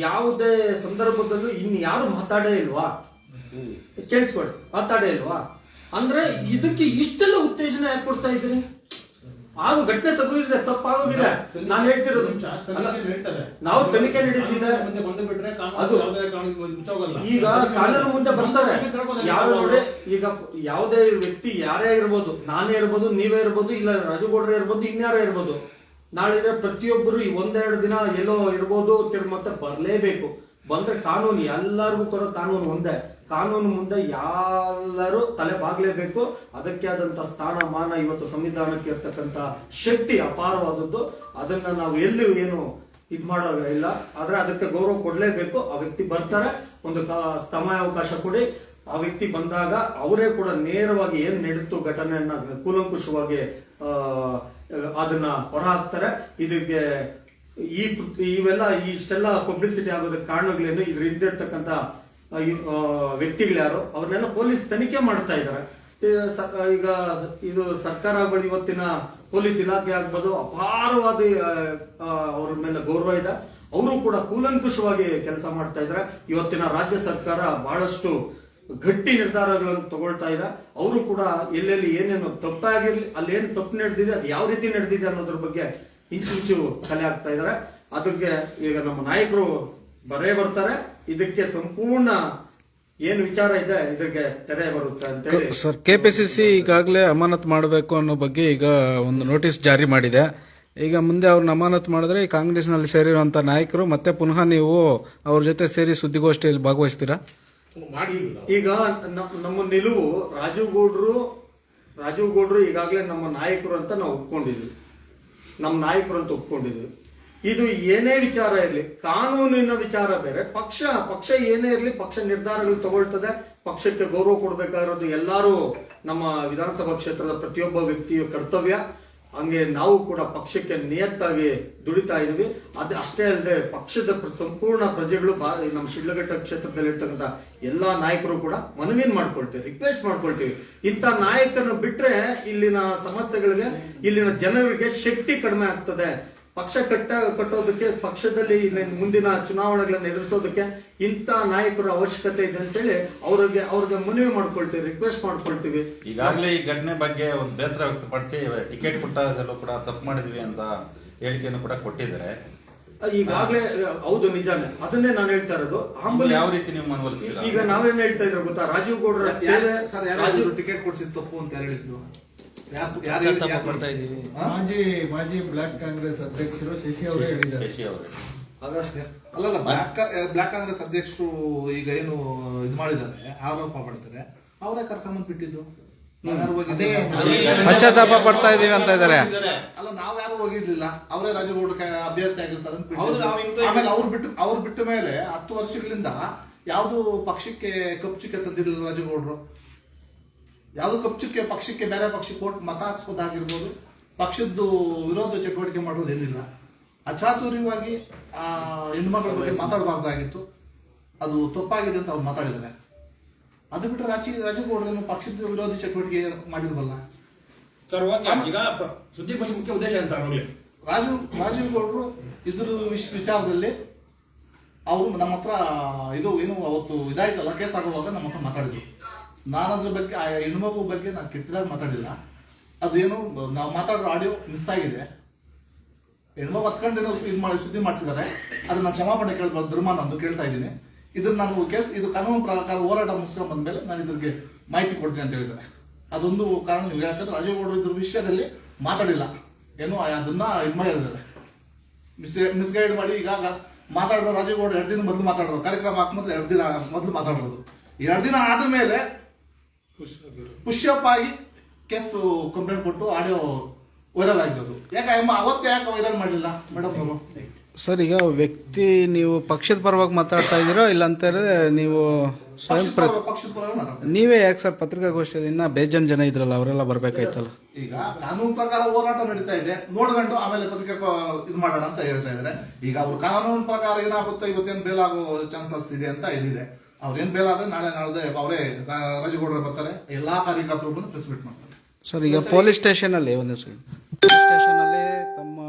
ಯಾವುದೇ ಸಂದರ್ಭದಲ್ಲೂ ಇನ್ಯಾರು ಮಾತಾಡೇ ಇಲ್ವಾ? ಕೇಳಿಸ್ಕೊಳ್ಳಿ, ಮಾತಾಡೇ ಇಲ್ವಾ ಅಂದ್ರೆ ಇದಕ್ಕೆ ಇಷ್ಟೆಲ್ಲ ಉತ್ತೇಜನ ಯಾಕೆ ಕೊಡ್ತಾ ಇದ್ರಿ? ಆಗ ಘಟನೆ ಸಗುವಿದೆ, ತಪ್ಪಾಗೋಗಿದೆ. ನಾನು ಹೇಳ್ತಿರೋದು ನಾವು ತನಿಖೆ ನಡೀತಿದೆ, ಅದು ಈಗ ಕಾನೂನು ಮುಂದೆ ಬರ್ತಾರೆ. ಯಾರು ನೋಡಿ, ಈಗ ಯಾವುದೇ ವ್ಯಕ್ತಿ ಯಾರೇ ಇರ್ಬೋದು, ನಾನೇ ಇರ್ಬೋದು, ನೀವೇ ಇರ್ಬೋದು, ಇಲ್ಲ ರಾಜುಗೌಡ್ರೆ ಇರ್ಬೋದು, ಇನ್ಯಾರೇ ಇರ್ಬೋದು, ನಾಳೆ ಪ್ರತಿಯೊಬ್ಬರು ಈ ಒಂದೆರಡು ದಿನ ಎಲ್ಲೋ ಇರ್ಬೋದು, ಮತ್ತೆ ಬರ್ಲೇಬೇಕು. ಬಂದ್ರೆ ಕಾನೂನು ಎಲ್ಲರಿಗೂ ಕೂಡ ಕಾನೂನು ಒಂದೇ. ಕಾನೂನು ಮುಂದೆ ಎಲ್ಲರೂ ತಲೆ ಬಾಗ್ಲೇಬೇಕು. ಅದಕ್ಕೆ ಆದಂತ ಸ್ಥಾನಮಾನ ಇವತ್ತು ಸಂವಿಧಾನಕ್ಕೆ ಇರ್ತಕ್ಕಂಥ ಶಕ್ತಿ ಅಪಾರವಾದದ್ದು. ಅದನ್ನ ನಾವು ಎಲ್ಲಿ ಏನು ಇದ್ ಮಾಡೋದಿಲ್ಲ, ಆದ್ರೆ ಅದಕ್ಕೆ ಗೌರವ ಕೊಡ್ಲೇಬೇಕು. ಆ ವ್ಯಕ್ತಿ ಬರ್ತಾರೆ, ಒಂದು ಸಮಯಾವಕಾಶ ಕೊಡಿ. ಆ ವ್ಯಕ್ತಿ ಬಂದಾಗ ಅವರೇ ಕೂಡ ನೇರವಾಗಿ ಏನ್ ನಡೀತು ಘಟನೆಯನ್ನ ಕೂಲಂಕುಷವಾಗಿ ಅದನ್ನ ಹೊರ ಹಾಕ್ತಾರೆ. ಇದಕ್ಕೆ ಇವೆಲ್ಲ ಇಷ್ಟೆಲ್ಲ ಪಬ್ಲಿಸಿಟಿ ಆಗೋದಕ್ಕೆ ಕಾರಣಗಳೇನು, ಇದ್ರ ಹಿಂದೆ ಇರ್ತಕ್ಕಂಥ ವ್ಯಕ್ತಿಗಳು ಯಾರು, ಅವ್ರನ್ನೆಲ್ಲ ಪೊಲೀಸ್ ತನಿಖೆ ಮಾಡ್ತಾ ಇದ್ದಾರೆ. ಈಗ ಇದು ಸರ್ಕಾರಗಳು, ಇವತ್ತಿನ ಪೊಲೀಸ್ ಇಲಾಖೆ ಆಗ್ಬೋದು, ಅಪಾರವಾದ ಅವ್ರ ಮೇಲೆ ಗೌರವ ಇದೆ. ಅವರು ಕೂಡ ಕೂಲಂಕುಷವಾಗಿ ಕೆಲಸ ಮಾಡ್ತಾ ಇದ್ದಾರೆ. ಇವತ್ತಿನ ರಾಜ್ಯ ಸರ್ಕಾರ ಬಹಳಷ್ಟು ಗಟ್ಟಿ ನಿರ್ಧಾರಗಳನ್ನು ತಗೊಳ್ತಾ ಇದೆ. ಅವರು ಕೂಡ ಎಲ್ಲೆಲ್ಲಿ ಏನೇನು ತಪ್ಪಾಗಿರ್ಲಿ, ಅಲ್ಲಿ ಏನು ತಪ್ಪು ನಡೆದಿದೆ, ಅದು ಯಾವ ರೀತಿ ನಡೆದಿದೆ ಅನ್ನೋದ್ರ ಬಗ್ಗೆ ಇಂಚು ಕಲೆ ಆಗ್ತಾ ಇದ್ದಾರೆ. ಅದಕ್ಕೆ ಈಗ ನಮ್ಮ ನಾಯಕರು ಬರ್ತಾರೆ. ಇದಕ್ಕೆ ಸಂಪೂರ್ಣ ಏನು ವಿಚಾರ ಇದೆ ಇದಕ್ಕೆ ತೆರೆ ಬರುತ್ತೆ ಅಂತ ಹೇಳಿ ಸರ್, ಕೆಪಿಸಿಸಿ ಈಗಾಗಲೇ ಅಮಾನತ್ ಮಾಡಬೇಕು ಅನ್ನೋ ಬಗ್ಗೆ ಈಗ ಒಂದು ನೋಟಿಸ್ ಜಾರಿ ಮಾಡಿದೆ. ಈಗ ಮುಂದೆ ಅವ್ರನ್ನ ಅಮಾನತ್ ಮಾಡಿದ್ರೆ ಈ ಕಾಂಗ್ರೆಸ್ನಲ್ಲಿ ಸೇರಿರುವಂತ ನಾಯಕರು ಮತ್ತೆ ಪುನಃ ನೀವು ಅವ್ರ ಜೊತೆ ಸೇರಿ ಸುದ್ದಿಗೋಷ್ಠಿಯಲ್ಲಿ ಭಾಗವಹಿಸ್ತೀರಾ? ಈಗ ನಮ್ಮ ನಿಲುವು ರಾಜೀವ್ ಗೌಡ್ರು ಈಗಾಗಲೇ ನಮ್ಮ ನಾಯಕರು ಅಂತ ನಾವು ಒಪ್ಕೊಂಡಿದ್ವಿ. ನಮ್ಮ ನಾಯಕರು ಅಂತ ಒಪ್ಕೊಂಡಿದ್ವಿ. ಇದು ಏನೇ ವಿಚಾರ ಇರಲಿ, ಕಾನೂನಿನ ವಿಚಾರ ಬೇರೆ, ಪಕ್ಷ ಏನೇ ಇರಲಿ, ಪಕ್ಷ ನಿರ್ಧಾರಗಳು ತಗೊಳ್ತದೆ. ಪಕ್ಷಕ್ಕೆ ಗೌರವ ಕೊಡಬೇಕಾಗಿರೋದು ಎಲ್ಲರೂ ನಮ್ಮ ವಿಧಾನಸಭಾ ಕ್ಷೇತ್ರದ ಪ್ರತಿಯೊಬ್ಬ ವ್ಯಕ್ತಿಯ ಕರ್ತವ್ಯ. ಹಂಗೆ ನಾವು ಕೂಡ ಪಕ್ಷಕ್ಕೆ ನಿಯತ್ತಾಗಿ ದುಡಿತಾ ಇದ್ವಿ. ಅದು ಅಷ್ಟೇ ಅಲ್ಲದೆ ಪಕ್ಷದ ಸಂಪೂರ್ಣ ಪ್ರಜೆಗಳು ನಮ್ಮ ಶಿಡ್ಲಘಟ್ಟ ಕ್ಷೇತ್ರದಲ್ಲಿ ಇರ್ತಕ್ಕಂಥ ಎಲ್ಲಾ ನಾಯಕರು ಕೂಡ ಮನವಿಯನ್ನು ಮಾಡ್ಕೊಳ್ತೀವಿ, ರಿಕ್ವೆಸ್ಟ್ ಮಾಡ್ಕೊಳ್ತೀವಿ. ಇಂಥ ನಾಯಕರನ್ನು ಬಿಟ್ರೆ ಇಲ್ಲಿನ ಸಮಸ್ಯೆಗಳಿಗೆ, ಇಲ್ಲಿನ ಜನರಿಗೆ ಶಕ್ತಿ ಕಡಿಮೆ ಆಗ್ತದೆ. ಪಕ್ಷ ಕಟ್ಟೋದಕ್ಕೆ, ಪಕ್ಷದಲ್ಲಿ ಮುಂದಿನ ಚುನಾವಣೆಗಳನ್ನು ಎದುರಿಸೋದಕ್ಕೆ ಇಂಥ ನಾಯಕರ ಅವಶ್ಯಕತೆ ಇದೆ ಅಂತೇಳಿ ಅವ್ರಿಗೆ ಮನವಿ ಮಾಡ್ಕೊಳ್ತೀವಿ, ರಿಕ್ವೆಸ್ಟ್ ಮಾಡ್ಕೊಳ್ತೀವಿ. ಈಗಾಗಲೇ ಈ ಘಟನೆ ಬಗ್ಗೆ ಒಂದು ಬೇಸರ ವ್ಯಕ್ತಪಡಿಸಿ ಟಿಕೆಟ್ ಕೊಟ್ಟಾಗಲೂ ಕೂಡ ತಪ್ಪು ಮಾಡಿದ್ವಿ ಅಂತ ಹೇಳಿಕೆಯನ್ನು ಕೂಡ ಕೊಟ್ಟಿದ್ದಾರೆ. ಈಗಾಗಲೇ ಹೌದು, ನಿಜಾನೇ. ಅದನ್ನೇ ನಾನು ಹೇಳ್ತಾ ಇರೋದು. ಯಾವ ರೀತಿ ನೀವು ಮನವೊಲಿಸ್ತೀರಾ? ಈಗ ನಾವೇನ್ ಹೇಳ್ತಾ ಇದ್ರು ಗೊತ್ತಾ, ರಾಜೀವ್ ಗೌಡ್ರ ಸೇವೆ, ಟಿಕೆಟ್ ಕೊಡ್ಸಿದ್ ತಪ್ಪು ಅಂತ ಯಾರು ಹೇಳಿದ್ರು? ಮಾಜಿ ಬ್ಲಾಕ್ ಕಾಂಗ್ರೆಸ್ ಅಧ್ಯಕ್ಷರು ಶಶಿ ಅವರು ಹೇಳಿದ್ದಾರೆ. ಅಲ್ಲಲ್ಲ, ಬ್ಲಾಕ್ ಕಾಂಗ್ರೆಸ್ ಅಧ್ಯಕ್ಷರು ಈಗ ಏನು ಇದು ಮಾಡಿದ್ದಾರೆ, ಆರೋಪ ಮಾಡ್ತಾರೆ, ಅವರೇ ಕರ್ಕೊಂಡ್ ಬಿಟ್ಟಿದ್ದು. ಪಶ್ಚಾತ್ತಾಪ ಪಡ್ತಾ ಇದೀವಿ ಅಂತ ಇದ್ದಾರೆ. ಅಲ್ಲ, ನಾವ್ ಯಾರು ಹೋಗಿರ್ಲಿಲ್ಲ, ಅವರೇ ರಾಜಗೌಡ ಅಭ್ಯರ್ಥಿ ಆಗಿರ್ತಾರೆ ಅಂತ. ಆಮೇಲೆ ಅವ್ರು ಬಿಟ್ಟ ಮೇಲೆ 10 ವರ್ಷಗಳಿಂದ ಯಾವ್ದು ಪಕ್ಷಕ್ಕೆ ಕಪ್ಪುಚಿಕ್ಕೆ ತಂದಿರಲಿಲ್ಲ ರಾಜಗೌಡರು. ಯಾವ್ದು ಕಪ್ಪುಚಿಕ್ಕೆ ಪಕ್ಷಕ್ಕೆ, ಬೇರೆ ಪಕ್ಷಕ್ಕೆ ಕೊಟ್ಟು ಮತ ಹಾಕ್ಸೋದಾಗಿರ್ಬೋದು, ಪಕ್ಷದ್ದು ವಿರೋಧ ಚಟುವಟಿಕೆ ಮಾಡೋದೇನಿಲ್ಲ. ಅಚಾತುರ್ಯವಾಗಿ ಹೆಣ್ಮಕ್ಳ ಬಗ್ಗೆ ಮಾತಾಡಬಾರ್ದಾಗಿತ್ತು, ಅದು ತಪ್ಪಾಗಿದೆ ಅಂತ ಅವ್ರು ಮಾತಾಡಿದ್ದಾರೆ. ಅದು ಬಿಟ್ಟರೆ ರಾಜಗೌಡರೇನು ಪಕ್ಷದ ವಿರೋಧಿ ಚಟುವಟಿಕೆ ಮಾಡಿರ್ಬಲ್ಲ. ಸರ್, ಈಗ ಸುದ್ದಿಗೋಷ್ಠಿ ಮುಖ್ಯ ಉದ್ದೇಶ ಏನು ಸರ್? ರಾಜೀವ್ ಗೌಡರು ಇದ್ರ ವಿಚಾರದಲ್ಲಿ ಅವರು ನಮ್ಮ ಹತ್ರ ಇದು ಏನು ಅವತ್ತು ಇದಾಯ್ತಲ್ಲ, ಕೇಸ್ ಆಗುವಾಗ ನಮ್ಮ ಹತ್ರ ಮಾತಾಡಿದ್ರು. ನಾನು ಅದ್ರ ಬಗ್ಗೆ, ಆ ಹೆಣ್ಮಗು ಬಗ್ಗೆ ನಾನು ಕೆಟ್ಟದಾಗ ಮಾತಾಡಿಲ್ಲ. ಅದೇನು ನಾವು ಮಾತಾಡೋ ಆಡಿಯೋ ಮಿಸ್ ಆಗಿದೆ. ಹೆಣ್ಮಗು ಹತ್ಕೊಂಡೇನೋ ಸುದ್ದಿ ಮಾಡಿಸಿದ್ದಾರೆ. ಅದನ್ನ ನಾನು ಕ್ಷಮಾಪಣೆ ಕೇಳ್ಬೋದು, ಧರ್ಮ ನಂದು ಕೇಳ್ತಾ ಇದ್ದೀನಿ. ಇದನ್ನ ನಾನು ಇದು ಕಾನೂನು ಪ್ರಕಾರ ಹೋರಾಟ ಮುಗಿಸ್ಕೊಂಡು ಬಂದ್ಮೇಲೆ ನಾನು ಇದ್ರಿಗೆ ಮಾಹಿತಿ ಕೊಡ್ತೀನಿ ಅಂತ ಹೇಳಿದ್ದಾರೆ. ಅದೊಂದು ಕಾರಣ ನೀವು ಯಾಕಂದ್ರೆ ರಾಜೇಗೌಡರು ಇದ್ರ ವಿಷಯದಲ್ಲಿ ಮಾತಾಡಿಲ್ಲ, ಏನು ಅದನ್ನ ಇದು ಮಾಡಿದ್ದಾರೆ, ಮಿಸ್ಗೈಡ್ ಮಾಡಿ. ಈಗ ಮಾತಾಡೋ ರಾಜೇಗೌಡರು 2 ದಿನ ಮೊದಲು ಮಾತಾಡೋದು, ಕಾರ್ಯಕ್ರಮ ಹಾಕ್ಮಂದ್ರೆ 2 ದಿನ ಮೊದಲು ಮಾತಾಡೋದು. 2 ದಿನ ಆದ ಮೇಲೆ ಪುಷ್ಅಪ್ ಆಗಿ ಕೇಸ್ ಕಂಪ್ಲೇಂಟ್ ಕೊಟ್ಟು ಆಡಿಯೋ ವೈರಲ್ ಆಗಿರೋದು. ಯಾಕೆ ಅವತ್ತೇ ಯಾಕೆ ವೈರಲ್ ಮಾಡಲಿಲ್ಲ ಮೇಡಮ್ ಅವರು? ಸರ್, ಈಗ ವ್ಯಕ್ತಿ ನೀವು ಪಕ್ಷದ ಪರವಾಗಿ ಮಾತಾಡ್ತಾ ಇದ್ದೀರೋ ಇಲ್ಲ ಅಂತಾರೆ ನೀವು ಸ್ವಯಂ ಪಕ್ಷದ ಪರವಾಗಿ ಮಾತಾಡ್ತಾರೆ. ನೀವೇ ಯಾಕೆ ಸರ್ ಪತ್ರಿಕಾಗೋಷ್ಠಿಯಲ್ಲಿ ಇನ್ನ ಬೇಜನ್ ಜನ ಇದ್ರಲ್ಲ ಅವರೆಲ್ಲ ಬರ್ಬೇಕಾಯ್ತಲ್ಲ? ಈಗ ಕಾನೂನು ಪ್ರಕಾರ ಹೋರಾಟ ನಡೀತಾ ಇದೆ, ನೋಡ್ಕೊಂಡು ಆಮೇಲೆ ಪತ್ರಿಕೆ ಇದು ಮಾಡೋಣ ಅಂತ ಹೇಳ್ತಾ ಇದ್ದಾರೆ. ಈಗ ಅವ್ರ ಕಾನೂನು ಪ್ರಕಾರ ಏನಾಗುತ್ತೆ, ಇವತ್ತೇನು ಬೇಲ್ ಆಗೋ ಚಾನ್ಸಸ್ ಇದೆ ಅಂತ ಇಲ್ಲಿದೆ. ಅವ್ರೇನ್ ಬೇಲ್ ಆದ್ರೆ ನಾಳೆ ನಾಳೆ ಅವರೇ ರಾಜಗೌಡರು ಬರ್ತಾರೆ, ಎಲ್ಲಾ ಕಾರ್ಯಕರ್ತರು ಬಂದು ಪ್ರೆಸ್ ಮೀಟ್ ಮಾಡ್ತಾರೆ. ಸರ್, ಈಗ ಪೊಲೀಸ್ ಸ್ಟೇಷನ್ ಅಲ್ಲಿ ಪೊಲೀಸ್ ಸ್ಟೇಷನ್ ಅಲ್ಲಿ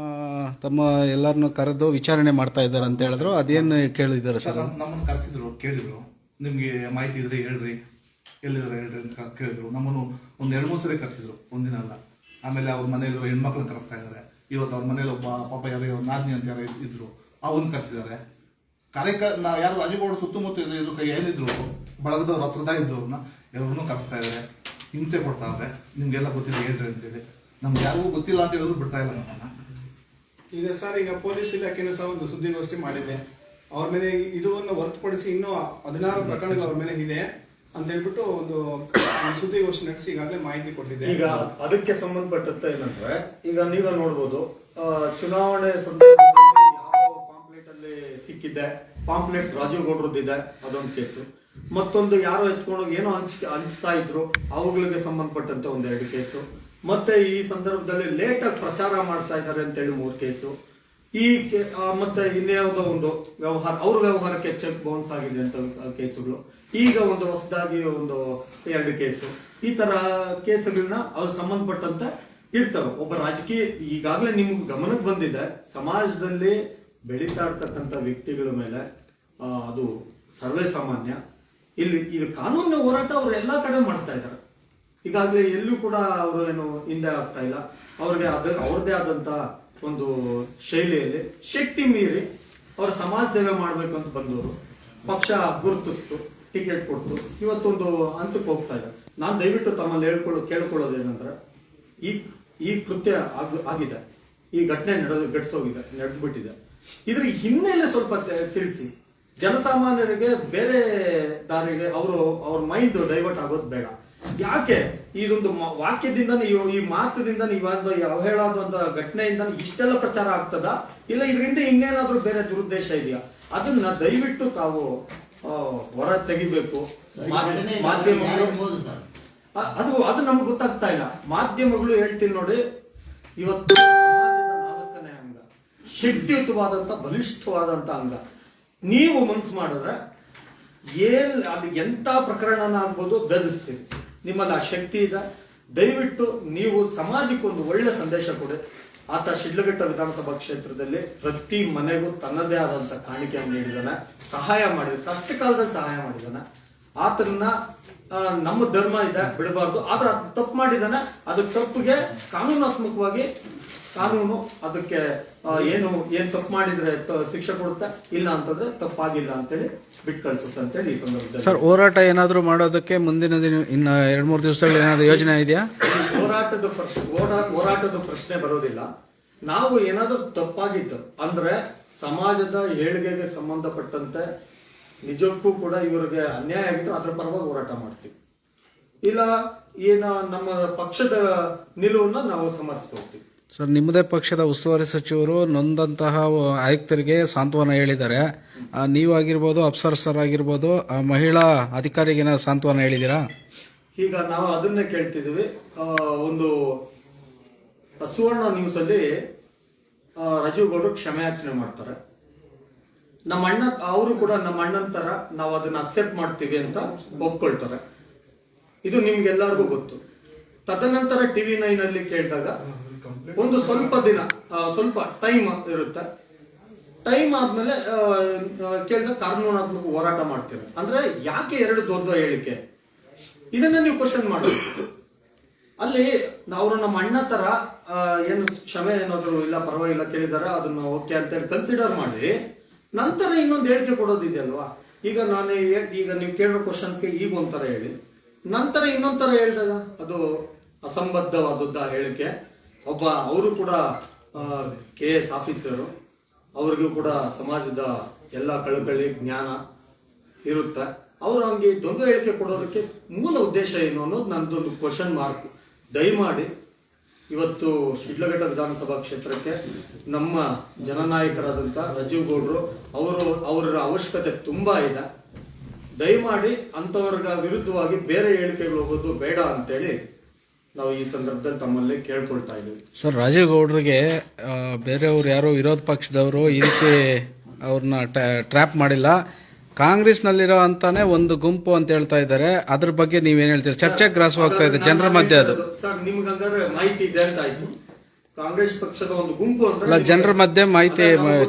ತಮ್ಮ ಎಲ್ಲರನ್ನು ಕರೆದು ವಿಚಾರಣೆ ಮಾಡ್ತಾ ಇದ್ದಾರೆ ಅಂತ ಹೇಳಿದ್ರು. ಅದೇನು ಕೇಳಿದ್ದಾರೆ ಸರ್? ನಮ್ಮನ್ನು ಕರೆಸಿದ್ರು, ಕೇಳಿದ್ರು, ನಿಮ್ಗೆ ಮಾಹಿತಿ ಇದ್ರೆ ಹೇಳ್ರಿ, ಎಲ್ಲಿದ್ರೆ ಹೇಳ್ರಿ ಅಂತ ಕೇಳಿದ್ರು. ನಮ್ಮನ್ನು ಒಂದ್ 2-3 ಸರಿ ಕರೆಸಿದ್ರು, ಒಂದಿನ ಅಲ್ಲ. ಆಮೇಲೆ ಅವ್ರ ಮನೆಯಲ್ಲಿರೋ ಹೆಣ್ಮಕ್ಳನ್ನ ಕರೆಸ್ತಾ ಇದ್ದಾರೆ. ಇವತ್ತು ಅವ್ರ ಮನೇಲಿ ಒಬ್ಬ ಪಾಪ ಯಾರು ನಾದಿನಿ ಅಂತ ಯಾರು ಇದ್ರು, ಅವನ್ನ ಕರೆಸಿದ್ದಾರೆ. ಯಾರು ರಾಜಗೌಡ ಸುತ್ತಮುತ್ತ ಇದ್ರ ಏನಿದ್ರು ಬಳಗದವ್ರು ಹತ್ರದ ಇದ್ದವ್ರನ್ನ ಎಲ್ಲರನ್ನೂ ಕರೆಸ್ತಾ ಇದ್ದಾರೆ, ಹಿಂಸೆ ಕೊಡ್ತಾವ್ರೆ. ನಿಮ್ಗೆಲ್ಲ ಗೊತ್ತಿಲ್ಲ ಹೇಳ್ರಿ ಅಂತೇಳಿ. ನಮ್ಗೆ ಯಾರಿಗೂ ಗೊತ್ತಿಲ್ಲ ಅಂತ ಹೇಳಿದ್ರು ಬಿಡ್ತಾ ಇಲ್ಲ ನಮ್ಮನ್ನ. ಈಗ ಸರ್, ಈಗ ಪೊಲೀಸ್ ಇಲಾಖೆನೂ ಸಹ ಒಂದು ಸುದ್ದಿಗೋಷ್ಠಿ ಮಾಡಿದೆ. ಅವ್ರ ಮೇಲೆ ಇದನ್ನು ಹೊರತುಪಡಿಸಿ ಇನ್ನೂ 16 ಪ್ರಕರಣಗಳು ಅವ್ರ ಮೇಲೆ ಇದೆ ಅಂತ ಹೇಳ್ಬಿಟ್ಟು ಒಂದು ಸುದ್ದಿಗೋಷ್ಠಿ ನಡೆಸಿ ಈಗಾಗಲೇ ಮಾಹಿತಿ ಕೊಟ್ಟಿದೆ. ಈಗ ಅದಕ್ಕೆ ಸಂಬಂಧಪಟ್ಟಂತೆ ಏನಂದ್ರೆ, ಈಗ ನೀವೇ ನೋಡ್ಬೋದು, ಚುನಾವಣೆ ಸಂದರ್ಭದಲ್ಲಿ ಯಾವ ಪಾಂಪ್ಲೆಟ್ ಅಲ್ಲಿ ಸಿಕ್ಕಿದೆ, ಪಾಂಪ್ಲೆಟ್ಸ್ ರಾಜೀವ್ ಗೌಡ್ರದ್ದಿದೆ, ಅದೊಂದು ಕೇಸು. ಮತ್ತೊಂದು ಯಾರೋ ಎತ್ಕೊಂಡು ಏನೋ ಹಂಚ್ತಾ ಇದ್ರು, ಅವುಗಳಿಗೆ ಸಂಬಂಧಪಟ್ಟಂತೆ 1-2 ಕೇಸು. ಮತ್ತೆ ಈ ಸಂದರ್ಭದಲ್ಲಿ ಲೇಟ್ ಆಗಿ ಪ್ರಚಾರ ಮಾಡ್ತಾ ಇದ್ದಾರೆ ಅಂತೇಳಿ 3 ಕೇಸು. ಮತ್ತೆ ಇನ್ಯಾವುದೋ ಒಂದು ವ್ಯವಹಾರ, ಅವ್ರ ವ್ಯವಹಾರಕ್ಕೆ ಚೆಕ್ ಬೌನ್ಸ್ ಆಗಿದೆ ಅಂತ ಕೇಸುಗಳು. ಈಗ ಒಂದು ಹೊಸದಾಗಿ 1-2 ಕೇಸು. ಈ ತರ ಕೇಸುಗಳನ್ನ ಅವ್ರು ಸಂಬಂಧಪಟ್ಟಂತೆ ಇರ್ತವೆ. ಒಬ್ಬ ರಾಜಕೀಯ, ಈಗಾಗಲೇ ನಿಮ್ಗೆ ಗಮನಕ್ಕೆ ಬಂದಿದೆ, ಸಮಾಜದಲ್ಲಿ ಬೆಳೀತಾ ಇರ್ತಕ್ಕಂಥ ವ್ಯಕ್ತಿಗಳ ಮೇಲೆ ಅದು ಸರ್ವೇ ಸಾಮಾನ್ಯ. ಇದು ಕಾನೂನಿನ ಹೋರಾಟ ಅವರು ಎಲ್ಲಾ ಕಡೆ ಮಾಡ್ತಾ ಇದ್ದಾರೆ. ಈಗಾಗಲೇ ಎಲ್ಲೂ ಕೂಡ ಅವರು ಏನು ಹಿಂದೆ ಆಗ್ತಾ ಇಲ್ಲ. ಅವ್ರಿಗೆ ಅವ್ರದೇ ಆದಂತ ಒಂದು ಶೈಲಿಯಲ್ಲಿ ಶಕ್ತಿ ಮೀರಿ ಅವರ ಸಮಾಜ ಸೇವೆ ಮಾಡ್ಬೇಕು ಅಂತ ಬಂದವರು ಪಕ್ಷ ಗುರುತಿಸ್ತು, ಟಿಕೆಟ್ ಕೊಡ್ತು, ಇವತ್ತೊಂದು ಹಂತಕ್ಕೆ ಹೋಗ್ತಾ ಇದ್ದಾರೆ. ನಾನು ದಯವಿಟ್ಟು ತಮ್ಮಲ್ಲಿ ಕೇಳ್ಕೊಳ್ಳೋದೇನಂದ್ರೆ, ಈ ಕೃತ್ಯ ಆಗಿದೆ, ಈ ಘಟನೆ ನಡೆದ್ಬಿಟ್ಟಿದೆ. ಇದ್ರ ಹಿನ್ನೆಲೆ ಸ್ವಲ್ಪ ತಿಳಿಸಿ, ಜನಸಾಮಾನ್ಯರಿಗೆ ಬೇರೆ ದಾರಿಗೆ ಅವ್ರ ಮೈಂಡ್ ಡೈವರ್ಟ್ ಆಗೋದು ಬೇಡ. ಯಾಕೆ ಇದೊಂದು ವಾಕ್ಯದಿಂದ ಈ ಮಾತದಿಂದ ನೀವೊಂದು ಅವಹೇಳಾದಂತ ಘಟನೆಯಿಂದ ಇಷ್ಟೆಲ್ಲ ಪ್ರಚಾರ ಆಗ್ತದ, ಇಲ್ಲ ಇದರಿಂದ ಇನ್ನೇನಾದ್ರೂ ಬೇರೆ ದುರುದ್ದೇಶ ಇದೆಯಾ? ಅದನ್ನ ದಯವಿಟ್ಟು ತಾವು ಹೊರ ತೆಗಿಬೇಕು. ಮಾಧ್ಯಮಗಳು ಅದು ನಮ್ಗೆ ಗೊತ್ತಾಗ್ತಾ ಇಲ್ಲ. ಮಾಧ್ಯಮಗಳು ಹೇಳ್ತೀನಿ ನೋಡಿ, ಇವತ್ತು ಸಮಾಜದ 4ನೇ ಅಂಗ, ಶಕ್ತಿಯುತವಾದಂತ ಬಲಿಷ್ಠವಾದಂತ ಅಂಗ. ನೀವು ಮನ್ಸು ಮಾಡಿದ್ರೆ ಅದು ಎಂತ ಪ್ರಕರಣ ಆಗ್ಬೋದು ಬೆದರಿಸ್ತೀವಿ. ನಿಮ್ಮಲ್ಲಿ ಆ ಶಕ್ತಿ ಇದೆ. ದಯವಿಟ್ಟು ನೀವು ಸಮಾಜಕ್ಕೆ ಒಂದು ಒಳ್ಳೆ ಸಂದೇಶ ಕೊಡಿ. ಆತ ಶಿಡ್ಲಘಟ್ಟ ವಿಧಾನಸಭಾ ಕ್ಷೇತ್ರದಲ್ಲಿ ಪ್ರತಿ ಮನೆಗೂ ತನ್ನದೇ ಆದಂತ ಕಾಣಿಕೆಯನ್ನು ನೀಡಿದಾನೆ, ಸಹಾಯ ಮಾಡಿದಾನೆ, ಕಷ್ಟ ಕಾಲದಲ್ಲಿ ಸಹಾಯ ಮಾಡಿದಾನೆ. ಆತನ ನಮ್ಮ ಧರ್ಮ ಇದೆ, ಬಿಡಬಾರ್ದು. ಆದ್ರೆ ತಪ್ಪು ಮಾಡಿದಾನೆ, ಅದು ತಪ್ಪಿಗೆ ಕಾನೂನಾತ್ಮಕವಾಗಿ ಕಾನೂನು ಅದಕ್ಕೆ ಏನ್ ತಪ್ಪು ಮಾಡಿದ್ರೆ ಶಿಕ್ಷೆ ಕೊಡುತ್ತೆ, ಇಲ್ಲ ಅಂತಂದ್ರೆ ತಪ್ಪಾಗಿಲ್ಲ ಅಂತೇಳಿ ಬಿಟ್ಟು ಕಳ್ಸುತ್ತೆ ಅಂತೇಳಿ ಈ ಸಂದರ್ಭದಲ್ಲಿ. ಸರ್, ಹೋರಾಟ ಏನಾದ್ರು ಮಾಡೋದಕ್ಕೆ ಮುಂದಿನ ದಿನ ಇನ್ನ 2-3 ದಿವಸದಲ್ಲಿ ಏನಾದ್ರು ಯೋಜನೆ ಇದೆಯಾ? ಹೋರಾಟದ ಪ್ರಶ್ನೆ ಬರೋದಿಲ್ಲ. ನಾವು ಏನಾದ್ರೂ ತಪ್ಪಾಗಿತ್ತು ಅಂದ್ರೆ ಸಮಾಜದ ಏಳಿಗೆಗೆ ಸಂಬಂಧಪಟ್ಟಂತೆ ನಿಜಕ್ಕೂ ಕೂಡ ಇವರಿಗೆ ಅನ್ಯಾಯ ಆಗಿತ್ತು, ಅದ್ರ ಪರವಾಗಿ ಹೋರಾಟ ಮಾಡ್ತೀವಿ. ಇಲ್ಲ ನಮ್ಮ ಪಕ್ಷದ ನಿಲುವನ್ನ ನಾವು ಸಮರ್ಥಿಸ್ಕೊಳ್ತೀವಿ. ಸರ್, ನಿಮ್ಮದೇ ಪಕ್ಷದ ಉಸ್ತುವಾರಿ ಸಚಿವರು ನೊಂದಂತಹ ಆಯುಕ್ತರಿಗೆ ಸಾಂತ್ವನ ಹೇಳಿದ್ದಾರೆ. ನೀವಾಗಿರ್ಬೋದು, ಅಪ್ಸರ್ ಸರ್ ಆಗಿರ್ಬೋದು, ಮಹಿಳಾ ಅಧಿಕಾರಿಗೆ ಸಾಂತ್ವನ ಹೇಳಿದ್ದೀರಾ? ಈಗ ನಾವು ಅದನ್ನೇ ಕೇಳ್ತಿದೀವಿ. ಒಂದು ಸುವರ್ಣ ನ್ಯೂಸ್ ಅಲ್ಲಿ ರಾಜೀವ್ ಗೌಡ್ರು ಕ್ಷಮೆಯಾಚನೆ ಮಾಡ್ತಾರೆ. ನಮ್ಮ ಅಣ್ಣ, ಅವರು ಕೂಡ ನಮ್ಮ ಅಣ್ಣನ ತರ ನಾವು ಅದನ್ನ ಅಕ್ಸೆಪ್ಟ್ ಮಾಡ್ತೀವಿ ಅಂತ ಒಪ್ಕೊಳ್ತಾರೆ. ಇದು ನಿಮ್ಗೆಲ್ಲರಿಗೂ ಗೊತ್ತು. ತದನಂತರ TV9 ಅಲ್ಲಿ ಕೇಳಿದಾಗ ಒಂದು ಸ್ವಲ್ಪ ಟೈಮ್ ಇರುತ್ತೆ. ಟೈಮ್ ಆದ್ಮೇಲೆ ಕೇಳಿದಾಗ ಕಾನೂನಾತ್ಮಕ ಹೋರಾಟ ಮಾಡ್ತೀವಿ ಅಂದ್ರೆ ಯಾಕೆ 2 ದೊಡ್ಡ ಹೇಳಿಕೆ? ಇದನ್ನ ನೀವು ಕ್ವಶನ್ ಮಾಡಿ. ಅಲ್ಲಿ ಅವರು ನಮ್ಮ ಅಣ್ಣ ತರ ಏನು ಕ್ಷಮೆ ಏನಾದ್ರು ಇಲ್ಲ ಪರವಾಗಿಲ್ಲ ಕೇಳಿದಾರೆ, ಅದನ್ನ ಓಕೆ ಅಂತ ಕನ್ಸಿಡರ್ ಮಾಡಿ ನಂತರ ಇನ್ನೊಂದು ಹೇಳಿಕೆ ಕೊಡೋದಿದೆ ಅಲ್ವಾ. ಈಗ ನೀವು ಕೇಳೋ ಕ್ವಶನ್ಸ್ಗೆ ಈಗ ಒಂಥರ ಹೇಳಿ, ನಂತರ ಇನ್ನೊಂಥರ ಹೇಳಿದಾಗ ಅದು ಅಸಂಬದ್ಧವಾದದ್ದ ಹೇಳಿಕೆ. ಅವರು ಕೂಡ KS ಆಫೀಸರು, ಅವ್ರಿಗೂ ಕೂಡ ಸಮಾಜದ ಎಲ್ಲ ಕಳಕಳಿ ಜ್ಞಾನ ಇರುತ್ತೆ. ಅವರು ಹಂಗೆ ದ್ವಂದ್ವ ಹೇಳಿಕೆ ಕೊಡೋದಕ್ಕೆ ಮೂಲ ಉದ್ದೇಶ ಏನು ಅನ್ನೋದು ನನ್ನದೊಂದು ಕ್ವಶನ್ ಮಾರ್ಕ್. ದಯಮಾಡಿ ಇವತ್ತು ಶಿಡ್ಲಘಟ್ಟ ವಿಧಾನಸಭಾ ಕ್ಷೇತ್ರಕ್ಕೆ ನಮ್ಮ ಜನನಾಯಕರಾದಂಥ ರಾಜೀವ್ ಗೌಡ್ರು ಅವರ ಅವಶ್ಯಕತೆ ತುಂಬಾ ಇದೆ. ದಯಮಾಡಿ ಅಂಥವ್ರ ವಿರುದ್ಧವಾಗಿ ಬೇರೆ ಹೇಳಿಕೆಗಳು ಹೋಗೋದು ಬೇಡ ಅಂತೇಳಿ ನಾವು ಈ ಸಂದರ್ಭದಲ್ಲಿ ತಮ್ಮಲ್ಲಿ ಕೇಳ್ಕೊಳ್ತಾ ಇದ್ದೀವಿ. ಸರ್, ರಾಜೀವ್ ಗೌಡ್ರಿಗೆ ಬೇರೆಯವ್ರು ಯಾರು ವಿರೋಧ ಪಕ್ಷದವರು ಈ ರೀತಿ ಅವ್ರನ್ನ ಟ್ರ್ಯಾಪ್ ಮಾಡಿಲ್ಲ. ಕಾಂಗ್ರೆಸ್ನಲ್ಲಿರೋ ಅಂತಾನೆ ಒಂದು ಗುಂಪು ಅಂತ ಹೇಳ್ತಾ ಇದ್ದಾರೆ. ಅದ್ರ ಬಗ್ಗೆ ನೀವೇನ್ ಹೇಳ್ತೀರಿ? ಚರ್ಚೆಗೆ ಗ್ರಾಸವಾಗ್ತಾ ಇದೆ ಜನರ ಮಧ್ಯೆ. ಅದು ಸರ್, ನಿಮ್ಗೆ ಹಂಗಾದ್ರೆ ಮಾಹಿತಿ ಇದೆ ಅಂತ ಆಯ್ತು. ಕಾಂಗ್ರೆಸ್ ಪಕ್ಷದ ಒಂದು ಗುಂಪು ಅಲ್ಲ, ಜನರ ಮಧ್ಯೆ ಮಾಹಿತಿ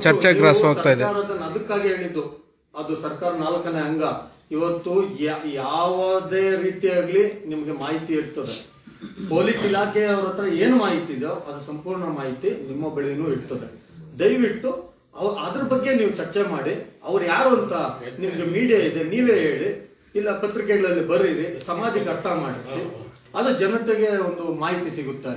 ಚರ್ಚೆಗೆ ಗ್ರಾಸವಾಗ್ತಾ ಇದೆ. ಅದಕ್ಕಾಗಿ ಹೇಳಿದ್ದು ಅದು ಸರ್ಕಾರ 4ನೇ ಅಂಗ. ಇವತ್ತು ಯಾವುದೇ ರೀತಿಯಾಗ್ಲಿ ನಿಮ್ಗೆ ಮಾಹಿತಿ ಇರ್ತದೆ. ಪೊಲೀಸ್ ಇಲಾಖೆಯವರ ಹತ್ರ ಏನು ಮಾಹಿತಿ ಇದೆಯೋ ಅದು ಸಂಪೂರ್ಣ ಮಾಹಿತಿ ನಿಮ್ಮ ಬಳಿನೂ ಇರ್ತದೆ. ದಯವಿಟ್ಟು ಅದ್ರ ಬಗ್ಗೆ ನೀವು ಚರ್ಚೆ ಮಾಡಿ. ಅವ್ರು ಯಾರು ಅಂತ ನಿಮ್ಗೆ ಮೀಡಿಯಾ ಇದೆ, ನೀವೇ ಹೇಳಿ, ಇಲ್ಲ ಪತ್ರಿಕೆಗಳಲ್ಲಿ ಬರೀರಿ, ಸಮಾಜಕ್ಕೆ ಅರ್ಥ ಮಾಡಿಸಿ, ಅದು ಜನತೆಗೆ ಒಂದು ಮಾಹಿತಿ ಸಿಗುತ್ತೆ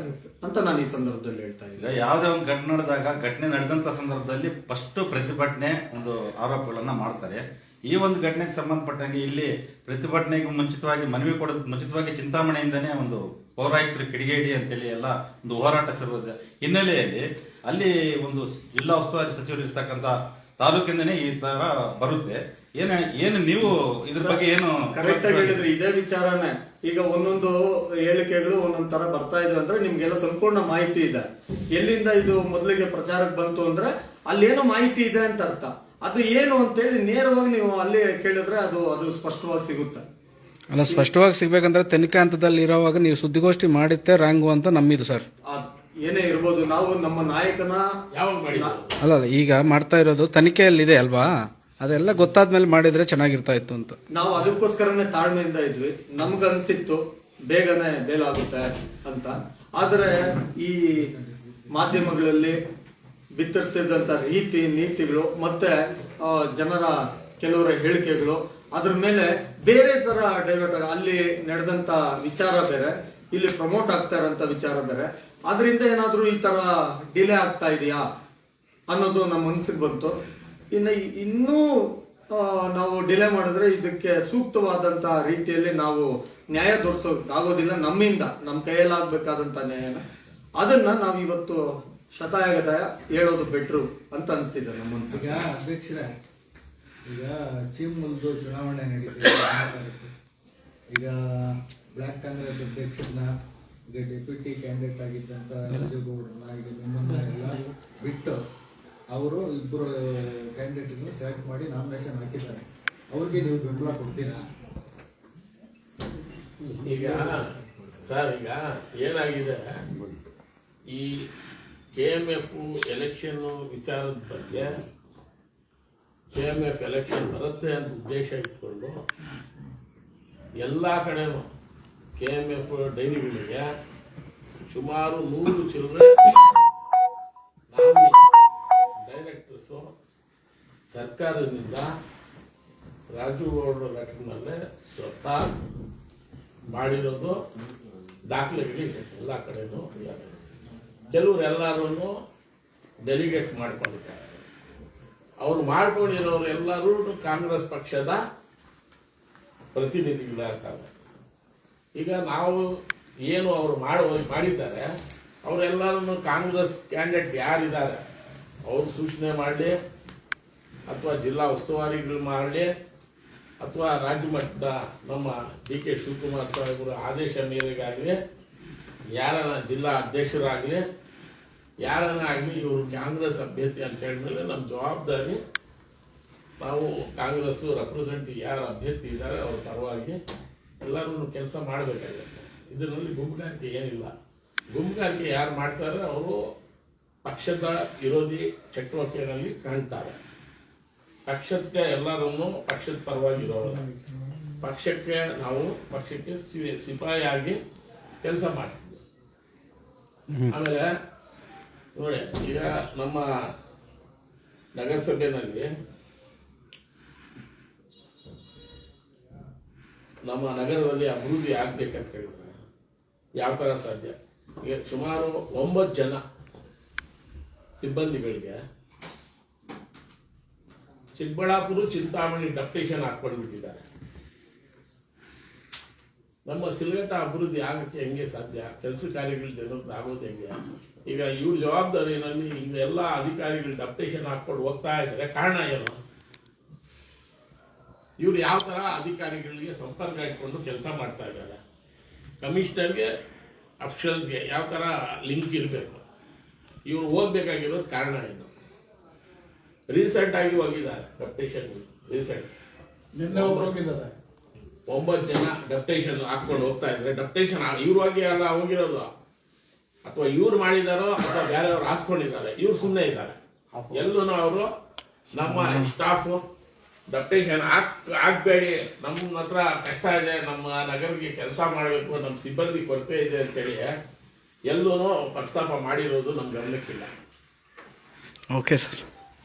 ಅಂತ ನಾನು ಈ ಸಂದರ್ಭದಲ್ಲಿ ಹೇಳ್ತಾ ಇದ್ದೀನಿ. ಯಾವುದೇ ಒಂದು ಘಟನೆ ನಡೆದಾಗ, ಘಟನೆ ನಡೆದಂತ ಸಂದರ್ಭದಲ್ಲಿ ಫಸ್ಟ್ ಪ್ರತಿಭಟನೆ ಒಂದು ಆರೋಪಗಳನ್ನ ಮಾಡ್ತಾರೆ. ಈ ಒಂದು ಘಟನೆಗೆ ಸಂಬಂಧಪಟ್ಟಂಗೆ ಇಲ್ಲಿ ಪ್ರತಿಭಟನೆಗೆ ಮುಂಚಿತವಾಗಿ ಮನವಿ ಕೊಡೋದಕ್ಕೆ ಮುಂಚಿತವಾಗಿ ಚಿಂತಾಮಣಿಯಿಂದನೇ ಒಂದು ಪೌರಾಯುಕ್ತರು ಕಿಡಿಗೇಡಿ ಅಂತೇಳಿ ಎಲ್ಲ ಒಂದು ಹೋರಾಟ ಶುರುವಾದ ಹಿನ್ನೆಲೆಯಲ್ಲಿ ಅಲ್ಲಿ ಒಂದು ಜಿಲ್ಲಾ ಉಸ್ತುವಾರಿ ಸಚಿವರು ಇರ್ತಕ್ಕಂಥ ತಾಲೂಕಿಂದನೇ ಈ ತರ ಬರುತ್ತೆ. ಏನು ನೀವು ಇದ್ರ ಬಗ್ಗೆ ಏನು ಕರೆಕ್ಟ್ ಆಗಿ ಹೇಳಿದ್ರಿ. ಇದೇ ವಿಚಾರನೇ ಈಗ ಒಂದೊಂದು ಹೇಳಿಕೆಗಳು ಒಂದೊಂದ್ ತರ ಬರ್ತಾ ಇದೆ ಅಂದ್ರೆ ನಿಮ್ಗೆಲ್ಲ ಸಂಪೂರ್ಣ ಮಾಹಿತಿ ಇದೆ. ಎಲ್ಲಿಂದ ಇದು ಮೊದಲಿಗೆ ಪ್ರಚಾರಕ್ಕೆ ಬಂತು ಅಂದ್ರೆ ಅಲ್ಲೇನೋ ಮಾಹಿತಿ ಇದೆ ಅಂತ ಅರ್ಥ. ಅದು ಏನು ಅಂತೇಳಿ ನೇರವಾಗಿ ನೀವು ಅಲ್ಲಿ ಕೇಳಿದ್ರೆ ಅದು ಸ್ಪಷ್ಟವಾಗಿ ಸಿಗುತ್ತೆ. ಅಲ್ಲ, ಸ್ಪಷ್ಟವಾಗಿ ಸಿಗ್ಬೇಕಂದ್ರೆ ತನಿಖಾ ಹಂತದಲ್ಲಿ ಇರೋವಾಗ ನೀವು ಸುದ್ದಿಗೋಷ್ಠಿ ಮಾಡಿದ್ದೆ ರಾಂಗು ಅಂತ ನಮ್ಮಿದು ಸರ್. ಏನೇ ಇರ್ಬೋದು, ನಾವು ನಮ್ಮ ನಾಯಕನ ಯಾವಾಗ ಮಾಡಿ ಅಲ್ಲ, ಈಗ ಮಾಡ್ತಾ ಇರೋದು ತನಿಖೆಯಲ್ಲಿದೆ ಅಲ್ವಾ, ಅದೆಲ್ಲ ಗೊತ್ತಾದ್ಮೇಲೆ ಮಾಡಿದ್ರೆ ಚೆನ್ನಾಗಿರ್ತಾ ಇತ್ತು ಅಂತ ನಾವು ಅದಕ್ಕೋಸ್ಕರನೇ ತಾಳ್ಮೆಯಿಂದ ಇದ್ವಿ. ನಮ್ಗನ್ಸಿತ್ತು ಬೇಗನೆ ಬೇಲಾಗುತ್ತೆ ಅಂತ. ಆದ್ರೆ ಈ ಮಾಧ್ಯಮಗಳಲ್ಲಿ ಬಿತ್ತರಿಸಿದಂತ ರೀತಿ ನೀತಿಗಳು ಮತ್ತೆ ಜನರ ಕೆಲವರ ಹೇಳಿಕೆಗಳು ಅದ್ರ ಮೇಲೆ ಬೇರೆ ತರ ಡೈವರ್ಟ್, ಅಲ್ಲಿ ನಡೆದಂತ ವಿಚಾರ ಬೇರೆ, ಇಲ್ಲಿ ಪ್ರಮೋಟ್ ಆಗ್ತಾ ಇರೋಂತ ವಿಚಾರ ಬೇರೆ. ಅದರಿಂದ ಏನಾದ್ರೂ ಈ ತರ ಡಿಲೇ ಆಗ್ತಾ ಇದೆಯಾ ಅನ್ನೋದು ನಮ್ಮ ಮನಸ್ಸಿಗೆ ಬಂತು. ಇನ್ನೂ ನಾವು ಡಿಲೇ ಮಾಡಿದ್ರೆ ಇದಕ್ಕೆ ಸೂಕ್ತವಾದಂತ ರೀತಿಯಲ್ಲಿ ನಾವು ನ್ಯಾಯ ತೋರಿಸೋಕ್ಕಾಗೋದಿಲ್ಲ. ನಮ್ಮಿಂದ ನಮ್ಮ ಕೈಯಲ್ಲಾಗಬೇಕಾದಂತ ನ್ಯಾಯನ ಅದನ್ನ ನಾವು ಇವತ್ತು ಶತಾಯಗತಾಯ ಹೇಳೋದು ಬೆಟ್ರು ಅಂತ ಅನಿಸ್ತಿದೆ ನಮ್ಮ ಮನಸ್ಸಿಗೆ. ಈಗ ಅಧ್ಯಕ್ಷರೇ, ಈಗ ಚೀಮುಲ್ದು ಚುನಾವಣೆ ನಡೀತಿದೆ. ಈಗ ಬ್ಲಾಕ್ ಕಾಂಗ್ರೆಸ್ ಅಧ್ಯಕ್ಷರನ್ನ, ಈಗ ಡೆಪ್ಯೂಟಿ ಕ್ಯಾಂಡಿಡೇಟ್ ಆಗಿದ್ದಂತ ರಾಜೇಗೌಡರನ್ನ, ಈಗ ನಿಮ್ಮನ್ನ ಎಲ್ಲ ಬಿಟ್ಟು ಅವರು ಇಬ್ಬರು ಕ್ಯಾಂಡಿಡೇಟ್ಗಳು ಸೆಲೆಕ್ಟ್ ಮಾಡಿ ನಾಮಿನೇಷನ್ ಹಾಕಿದ್ದಾರೆ. ಅವ್ರಿಗೆ ನೀವು ಬೆಂಬಲ ಕೊಡ್ತೀರಾ? ಈಗ ಸರ್, ಈಗ ಏನಾಗಿದೆ, ಈ KMF ಎಲೆಕ್ಷನ್ ವಿಚಾರದ ಬಗ್ಗೆ KMF ಎಲೆಕ್ಷನ್ ಬರುತ್ತೆ ಅಂತ ಉದ್ದೇಶ ಇಟ್ಕೊಂಡು ಎಲ್ಲ ಕಡೆನೂ KMF ಡೈರಿಗಳಿಗೆ ಸುಮಾರು 100 ಚಿಲ್ಲರೆ ಡೈರೆಕ್ಟರ್ಸು ಸರ್ಕಾರದಿಂದ ರಾಜು ಗೌಡ್ರ ಲೆಟರ್ನಲ್ಲೇ ಸ್ವತಃ ಮಾಡಿರೋದು ದಾಖಲೆಗಳಿದೆ ಎಲ್ಲ ಕಡೆನೂ. ಕೆಲವರು ಎಲ್ಲರೂ ಡೆಲಿಗೇಟ್ಸ್ ಮಾಡ್ಕೊಂಡಿದ್ದಾರೆ. ಅವ್ರು ಮಾಡ್ಕೊಂಡಿರೋರು ಎಲ್ಲರೂ ಕಾಂಗ್ರೆಸ್ ಪಕ್ಷದ ಪ್ರತಿನಿಧಿಗಳಾಗ್ತಾರೆ. ಈಗ ನಾವು ಏನು ಅವರು ಮಾಡಿದ್ದಾರೆ, ಅವರೆಲ್ಲರೂ ಕಾಂಗ್ರೆಸ್ ಕ್ಯಾಂಡಿಡೇಟ್ ಯಾರಿದ್ದಾರೆ ಅವ್ರು ಸೂಚನೆ ಮಾಡಲಿ, ಅಥವಾ ಜಿಲ್ಲಾ ಉಸ್ತುವಾರಿಗಳು ಮಾಡಲಿ, ಅಥವಾ ರಾಜ್ಯ ಮಟ್ಟದ ನಮ್ಮ DK ಶಿವಕುಮಾರ್ ಸಾಹೇಬರ ಆದೇಶ ಮೇರೆಗಾಗಲಿ, ಯಾರನ್ನ ಜಿಲ್ಲಾ ಅಧ್ಯಕ್ಷರಾಗಲಿ, ಯಾರನ್ನ ಆಗಲಿ, ಇವರು ಕಾಂಗ್ರೆಸ್ ಅಭ್ಯರ್ಥಿ ಅಂತ ಹೇಳಿದ್ಮೇಲೆ ನಮ್ಮ ಜವಾಬ್ದಾರಿ, ನಾವು ಕಾಂಗ್ರೆಸ್ ರೆಪ್ರೆಸೆಂಟೇಟಿವ್ ಯಾರು ಅಭ್ಯರ್ಥಿ ಇದ್ದಾರೆ ಅವ್ರ ಪರವಾಗಿ ಎಲ್ಲರೂ ಕೆಲಸ ಮಾಡಬೇಕಾಗುತ್ತೆ. ಇದರಲ್ಲಿ ಗುಂಪುಗಾರಿಕೆ ಏನಿಲ್ಲ. ಗುಂಪುಗಾರಿಕೆ ಯಾರು ಮಾಡ್ತಾರೆ ಅವರು ಪಕ್ಷದ ವಿರೋಧಿ ಚಟುವಟಿಕೆಯಲ್ಲಿ ಕಾಣ್ತಾರೆ. ಪಕ್ಷಕ್ಕೆ ಎಲ್ಲರನ್ನು ಪಕ್ಷದ ಪರವಾಗಿ ಇರೋಲ್ಲ. ಪಕ್ಷಕ್ಕೆ ನಾವು ಪಕ್ಷಕ್ಕೆ ಸಿಪಾಯಿಯಾಗಿ ಕೆಲಸ ಮಾಡ್ತೀವಿ. ಆಮೇಲೆ ನೋಡಿ, ಈಗ ನಮ್ಮ ನಗರಸಭೆಯಲ್ಲಿ ನಮ್ಮ ನಗರದಲ್ಲಿ ಅಭಿವೃದ್ಧಿ ಆಗ್ಬೇಕಂತ ಹೇಳಿದ್ರೆ ಯಾವ ತರ ಸಾಧ್ಯ? ಈಗ ಸುಮಾರು 9 ಜನ ಸಿಬ್ಬಂದಿಗಳಿಗೆ ಚಿಕ್ಕಬಳ್ಳಾಪುರ ಚಿಂತಾಮಣಿ ಡೆಪ್ಯುಟೇಷನ್ ಹಾಕೊಂಡ್ಬಿಟ್ಟಿದ್ದಾರೆ. ನಮ್ಮ ಸಿಲ್ಗಟ್ಟ ಅಭಿವೃದ್ಧಿ ಆಗಕ್ಕೆ ಹೆಂಗೆ ಸಾಧ್ಯ? ಕೆಲಸ ಕಾರ್ಯಗಳು ಜನರದ್ದು ಆಗೋದು ಹೆಂಗೆ? ಈಗ ಇವ್ರ ಜವಾಬ್ದಾರಿನಲ್ಲಿ ಈಗ ಎಲ್ಲ ಅಧಿಕಾರಿಗಳು ಡಪ್ಟೇಷನ್ ಹಾಕೊಂಡು ಹೋಗ್ತಾ ಇದ್ದಾರೆ. ಕಾರಣ ಏನು? ಇವ್ರು ಯಾವ ತರ ಅಧಿಕಾರಿಗಳಿಗೆ ಸಂಪರ್ಕ ಇಟ್ಕೊಂಡು ಕೆಲಸ ಮಾಡ್ತಾ ಇದ್ದಾರೆ? ಕಮಿಷನರ್ಗೆ ಅಫಿಷಿಯಲ್ಸ್ಗೆ ಯಾವ ತರ ಲಿಂಕ್ ಇರಬೇಕು? ಇವ್ರು ಹೋಗ್ಬೇಕಾಗಿರೋದು ಕಾರಣ ಏನು? ರೀಸೆಂಟ್ ಆಗಿ ಹೋಗಿದ್ದಾರೆ ಡಪ್ಟೇಷನ್. ರೀಸೆಂಟ್ ನಿನ್ನೆ ಒಬ್ರು ಹೋಗಿದ್ದಾರೆ. 9 ಜನ ಡಪ್ಟೇಷನ್ ಹಾಕೊಂಡು ಹೋಗ್ತಾ ಇದ್ರೆ, ಡಪ್ಟೇಷನ್ ಇವ್ರು ಹೋಗಿ ಅಲ್ಲ ಹೋಗಿರೋದು, ಅಥವಾ ಇವ್ರು ಮಾಡಿದಾರೋ ಅಥವಾ ಬೇರೆಯವ್ರು ಹಾಸ್ಕೊಂಡಿದ್ದಾರೆ. ಇವ್ರು ಸುಮ್ಮನೆ ಇದ್ದಾರೆ. ಎಲ್ಲೂ ಅವರು ನಮ್ಮ ಸ್ಟಾಫ್ ಡಪ್ಟೇಷನ್ ಹಾಕ್ಬೇಡಿ, ನಮ್ಮ ಹತ್ರ ಕಷ್ಟ ಇದೆ, ನಮ್ಮ ನಗರಕ್ಕೆ ಕೆಲಸ ಮಾಡಬೇಕು, ನಮ್ಮ ಸಿಬ್ಬಂದಿ ಕೊರತೆ ಇದೆ ಅಂತೇಳಿ ಎಲ್ಲೂ ಪ್ರಸ್ತಾಪ ಮಾಡಿರೋದು ನಮ್ಮ ಗಮನಕ್ಕಿಲ್ಲ. Okay sir.